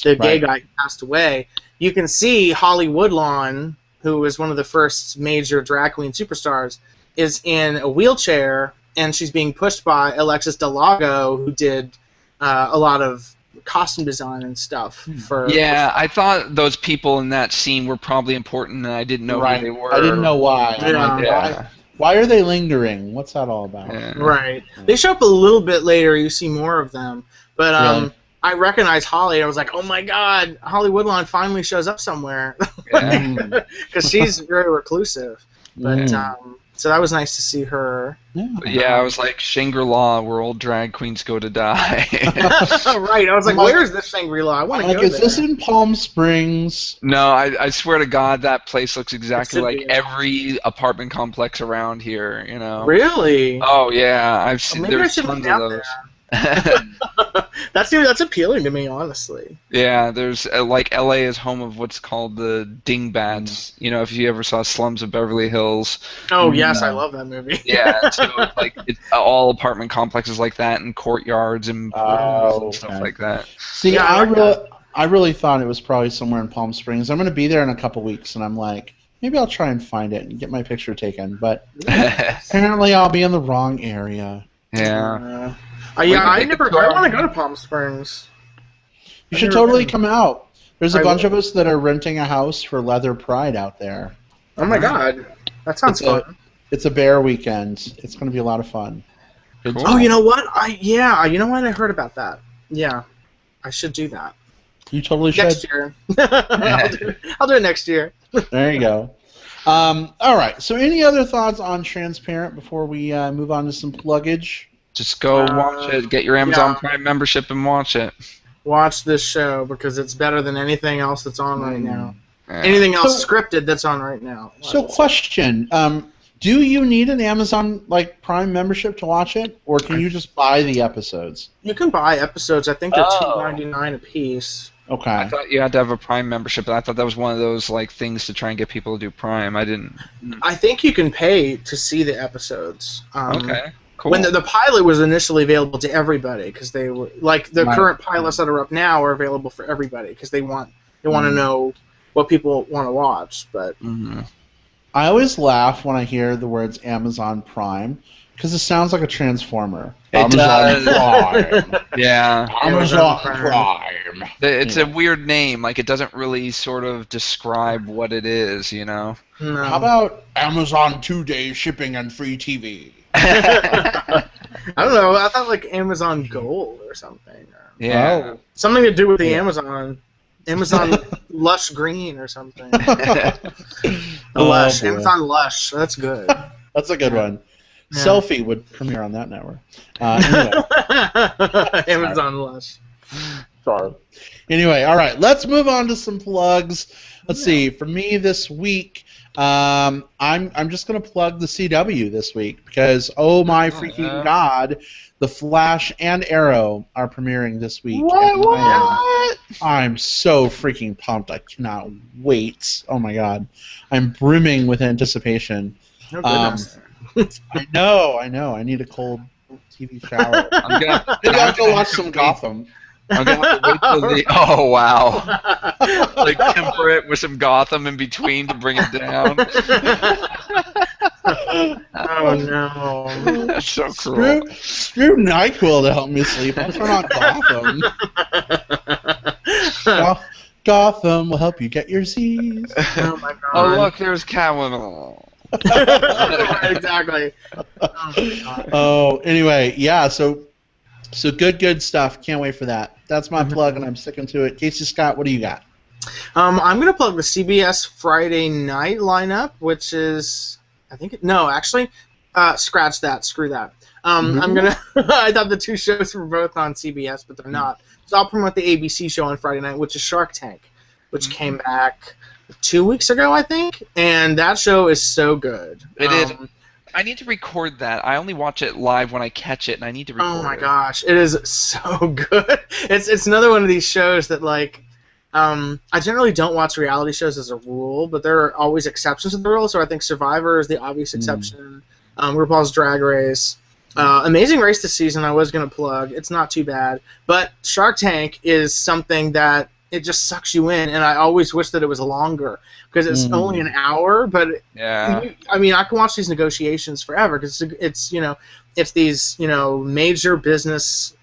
S2: gay guy who passed away, you can see Holly Woodlawn, who was one of the first major drag queen superstars, is in a wheelchair and she's being pushed by Alexis Delago, who did a lot of costume design and stuff.
S3: I thought those people in that scene were probably important and I didn't know who they were.
S1: I didn't know why. Why are they lingering? What's that all about?
S2: Right. They show up a little bit later. You see more of them. But I recognize Holly. I was like, oh, my God, Holly Woodlawn finally shows up somewhere. Because she's very reclusive. But so that was nice to see her.
S3: I was like, Shangri-La, where old drag queens go to die.
S2: Right. I was like, where is this Shangri-La? I want to go there.
S1: Is this in Palm Springs?
S3: No, I swear to God, that place looks exactly like every apartment complex around here, you know.
S2: Really?
S3: Oh, yeah. I've seen there's tons of those.
S2: That's appealing to me, honestly.
S3: Yeah, there's like LA is home of what's called the dingbats. You know, if you ever saw Slums of Beverly Hills.
S2: Oh yes, I love that movie.
S3: Yeah, so like it's all apartment complexes like that and courtyards and pools and stuff like that.
S1: See, I really thought it was probably somewhere in Palm Springs. I'm going to be there in a couple weeks, and I'm like, maybe I'll try and find it and get my picture taken. But apparently, I'll be in the wrong area.
S3: Yeah.
S2: I want to go to Palm Springs.
S1: You should totally come out. There's a bunch of us that are renting a house for Leather Pride out there.
S2: Oh my God, that sounds fun.
S1: It's a bear weekend. It's going to be a lot of fun.
S3: Cool.
S2: Oh, you know what? You know what? I heard about that. Yeah, I should do that.
S1: You totally should.
S2: Next year. I'll do it next year.
S1: There you go. All right. So, any other thoughts on Transparent before we move on to some pluggage?
S3: Just go watch it. Get your Amazon Prime membership and watch it.
S2: Watch this show because it's better than anything else that's on right now. Yeah. Anything else scripted that's on right now.
S1: So, question. Do you need an Amazon Prime membership to watch it, or can you just buy the episodes?
S2: You can buy episodes. I think they're $2.99 a piece.
S1: Okay.
S3: I thought you had to have a Prime membership, but I thought that was one of those things to try and get people to do Prime. I didn't.
S2: I think you can pay to see the episodes.
S3: Okay. Cool.
S2: When the pilot was initially available to everybody, because they were the current pilots that are up now are available for everybody because they want to know what people want to watch. But
S1: I always laugh when I hear the words Amazon Prime because it sounds like a transformer.
S3: It
S1: Amazon Prime.
S3: Yeah.
S1: Amazon Prime.
S3: It's a weird name. It doesn't really sort of describe what it is,
S2: No.
S1: How about Amazon 2-day shipping and free TV?
S2: I don't know. I thought Amazon Gold or something.
S3: Yeah.
S2: Something to do with the Amazon Lush Green or something. Lush.
S1: Boy.
S2: Amazon Lush. That's good.
S1: That's a good one.
S2: Yeah.
S1: Selfie would premiere on that network. Anyway.
S2: Amazon Lush.
S1: Sorry. Anyway, all right. Let's move on to some plugs. Let's see. For me this week, I'm just gonna plug the CW this week because oh my freaking god, The Flash and Arrow are premiering this week.
S3: What?
S1: I'm so freaking pumped. I cannot wait. Oh my god, I'm brimming with anticipation.
S2: Oh, goodness.
S1: I know. I need a cold TV shower.
S3: Maybe
S1: I'll go watch some Gotham.
S3: I'm gonna have to wait till the. Oh wow! Temper it with some Gotham in between to bring it down.
S2: Oh no!
S3: That's so cruel.
S1: Screw NyQuil to help me sleep. I'm turn on Gotham. Gotham will help you get your Z's.
S2: Oh my god!
S3: Oh look, there's Catwoman.
S2: Exactly.
S1: Oh, anyway, yeah. So good stuff. Can't wait for that. That's my plug, and I'm sticking to it. Casey Scott, what do you got?
S2: I'm gonna plug the CBS Friday night lineup, which is scratch that, screw that. I'm gonna. I thought the two shows were both on CBS, but they're not. So I'll promote the ABC show on Friday night, which is Shark Tank, which came back 2 weeks ago, I think, and that show is so good.
S3: It is. I need to record that. I only watch it live when I catch it, and I need to record it.
S2: Oh my gosh, it is so good. It's another one of these shows that I generally don't watch reality shows as a rule, but there are always exceptions to the rule. So I think Survivor is the obvious exception. RuPaul's Drag Race, Amazing Race this season. I was gonna plug. It's not too bad, but Shark Tank is something that it just sucks you in, and I always wish that it was longer because it's only an hour. But I can watch these negotiations forever because it's these major business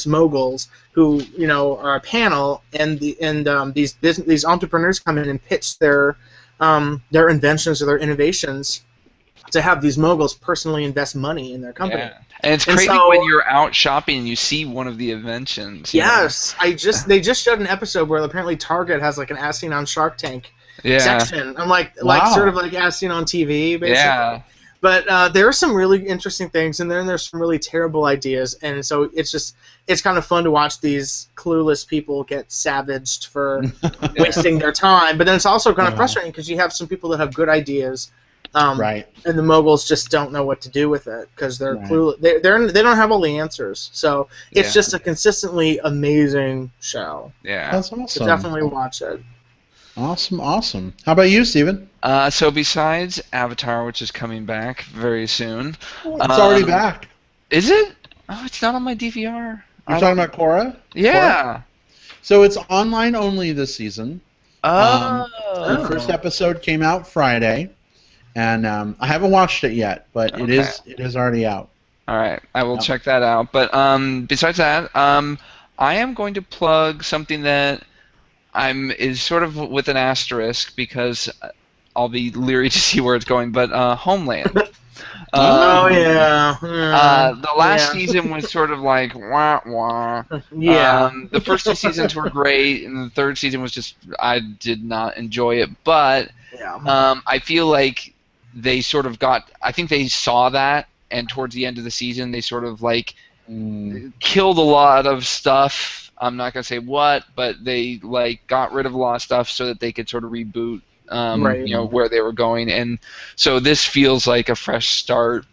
S2: moguls who are a panel, and these entrepreneurs come in and pitch their inventions or their innovations to have these moguls personally invest money in their company.
S3: Yeah. And it's crazy when you're out shopping and you see one of the inventions.
S2: Yes, they just showed an episode where apparently Target has an As Seen on Shark Tank section. I'm sort of like As Seen on TV, basically. Yeah. But there are some really interesting things, and then there's some really terrible ideas, and so it's kind of fun to watch these clueless people get savaged for wasting their time. But then it's also kind of frustrating because you have some people that have good ideas. Right. And the moguls just don't know what to do with it because they're clueless. They don't have all the answers. So it's just a consistently amazing show.
S3: Yeah.
S1: That's awesome.
S2: So definitely watch it.
S1: Awesome. How about you, Steven?
S3: So besides Avatar, which is coming back very soon.
S1: It's already back.
S3: Is it? Oh, it's not on my DVR.
S1: You're talking about Korra?
S3: Yeah.
S1: Korra? So it's online only this season.
S3: Oh.
S1: The first episode came out Friday. And I haven't watched it yet, but it is already out.
S3: All right, I will check that out. But besides that, I am going to plug something that is sort of with an asterisk because I'll be leery to see where it's going. But Homeland. The last season was sort of like wah wah.
S2: Yeah.
S3: The first two seasons were great, and the third season was just I did not enjoy it. But I feel like they sort of I think they saw that, and towards the end of the season, they sort of killed a lot of stuff. I'm not gonna say what, but they got rid of a lot of stuff so that they could sort of reboot
S2: Right.
S3: you know, where they were going, and so this feels like a fresh start.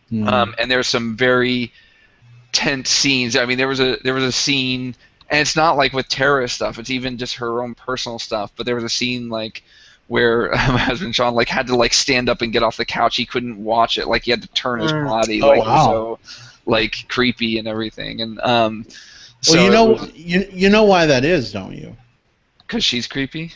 S3: And there's some very tense scenes. I mean, there was a scene, and it's not like with terrorist stuff. It's even just her own personal stuff. But there was a scene like where my husband Sean like had to like stand up and get off the couch. He couldn't watch it. Like he had to turn his body.
S1: Oh,
S3: Like
S1: wow.
S3: so, like creepy and everything. And so
S1: well, you know why that is, don't you?
S3: because she's creepy.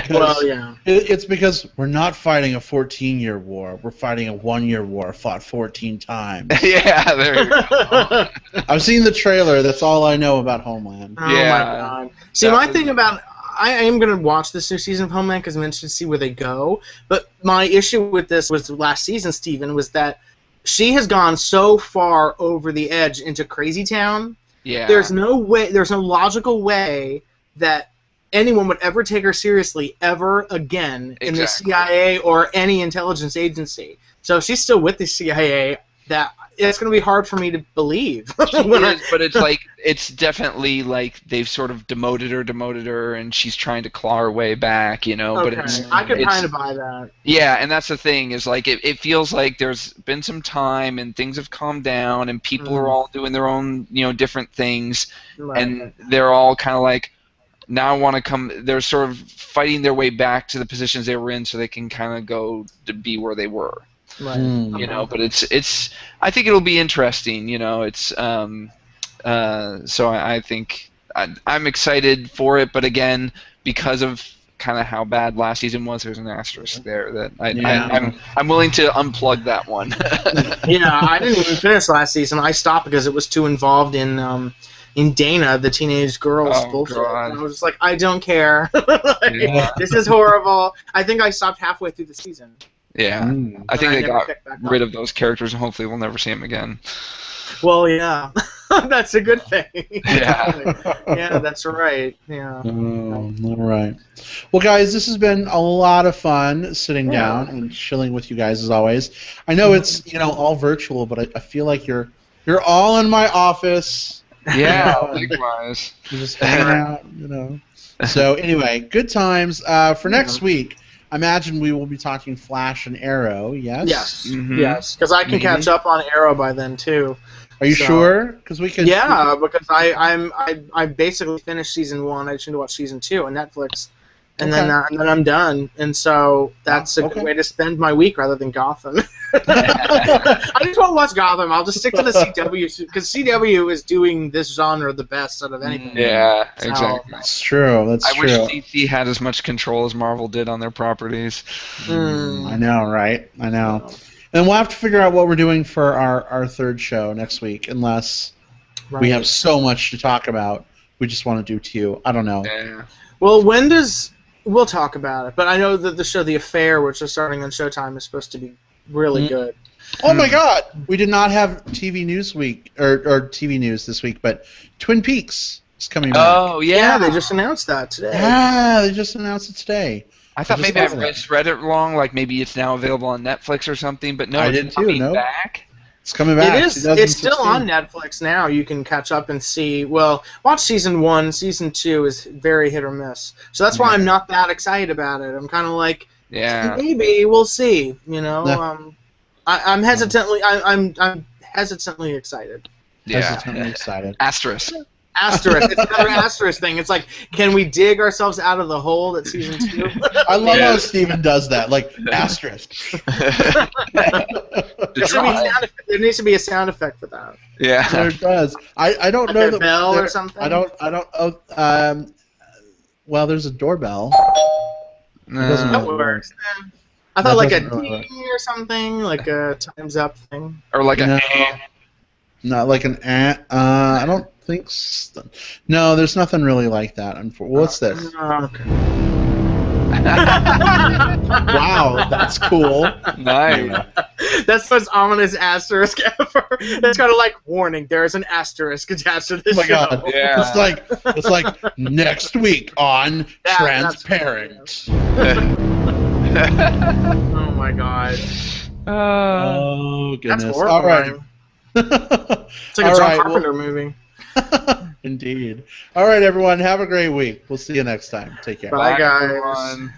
S2: Well, yeah.
S1: It's because we're not fighting a 14-year war. We're fighting a 1-year war fought 14 times.
S3: Yeah, there you go.
S1: I've seen the trailer. That's all I know about Homeland.
S2: Oh
S3: Yeah.
S2: my god. See, my thing about I am going to watch this new season of Homeland because I'm interested to see where they go. But my issue with this was last season, Steven, was that she has gone so far over the edge into Crazy Town.
S3: Yeah.
S2: There's no logical way that anyone would ever take her seriously ever again in the CIA or any intelligence agency. So if she's still with the CIA, that it's going to be hard for me to believe.
S3: She is, but it's like it's definitely like they've sort of demoted her, and she's trying to claw her way back, you know.
S2: Okay.
S3: But
S2: I could kind of buy that.
S3: Yeah, and that's the thing is like it feels like there's been some time and things have calmed down and people are all doing their own, you know, different things, and they're all kind of like now want to come. They're sort of fighting their way back to the positions they were in so they can kind of go to be where they were.
S2: Right.
S3: You know, but it's I think it'll be interesting, you know. It's so I think I'm excited for it, but again, because of kind of how bad last season was, there's an asterisk there that I'm willing to unplug that one.
S2: Yeah, I didn't even finish last season. I stopped because it was too involved in Dana, the teenage girl's bullshit. And I was just like, I don't care. This is horrible. I think I stopped halfway through the season.
S3: Yeah, I think they got rid of those characters, and hopefully we'll never see them again.
S2: Well, yeah, that's a good thing.
S3: Yeah.
S2: Yeah, that's right. Yeah.
S1: Oh, all right. Well, guys, this has been a lot of fun sitting down and chilling with you guys as always. I know it's all virtual, but I feel like you're all in my office.
S3: Yeah, likewise.
S1: You're just hanging out, you know. So anyway, good times. For next week, I imagine we will be talking Flash and Arrow. Yes.
S2: Yes. Yes. Because I can catch up on Arrow by then too.
S1: Are you sure? Because we could.
S2: Yeah, because I basically finished season 1. I just need to watch season 2 on Netflix, and then I'm done. And so that's a good way to spend my week rather than Gotham. I just want to watch Gotham. I'll just stick to the CW because CW is doing this genre the best out of anything.
S3: Yeah, exactly.
S1: That's true. That's true.
S3: I wish DC had as much control as Marvel did on their properties.
S1: I know, right? I know. And we'll have to figure out what we're doing for our third show next week, unless we have so much to talk about. We just want to do 2. I don't know.
S3: Yeah.
S2: Well, we'll talk about it, but I know that the show The Affair, which is starting on Showtime, is supposed to be really good.
S1: Oh my God! We did not have TV news week or TV news this week, but Twin Peaks is coming back.
S3: Oh yeah,
S2: they just announced that today.
S1: Yeah, they just announced it today.
S3: I thought maybe I read it wrong, like maybe it's now available on Netflix or something, but no,
S1: I
S3: it's
S1: did too.
S3: coming
S1: No,
S3: back.
S1: It's coming back.
S2: It is. It's still on Netflix now. You can catch up and see. Well, watch season 1. Season 2 is very hit or miss. So that's why I'm not that excited about it. I'm kind of like, maybe we'll see. You know, I'm hesitantly. I'm hesitantly excited.
S3: Yeah.
S1: Hesitantly excited.
S3: Asterisk.
S2: Asterisk. It's another asterisk thing. It's like, can we dig ourselves out of the hole that's season 2?
S1: I love how Steven does that, like asterisk.
S2: There needs to be a sound effect for that.
S3: Yeah,
S1: there does. I don't
S2: like
S1: know
S2: a
S1: that
S2: bell or something.
S1: I don't. Well, there's a doorbell.
S2: That works. I thought like a ding or something, like a time's up thing,
S3: or like a.
S1: Not like an I don't think so. No, there's nothing really like that. What's this?
S2: Okay.
S1: Wow, that's cool.
S3: Nice.
S2: That's the most ominous asterisk ever. It's kind of like, warning, there is an asterisk attached to this
S1: show. God.
S3: Yeah.
S1: It's like next week on Transparent.
S2: Oh my God.
S1: Oh goodness.
S2: That's
S1: All right.
S2: It's like a John Carpenter movie.
S1: Indeed. All right, everyone. Have a great week. We'll see you next time. Take care.
S2: Bye guys.
S3: Everyone.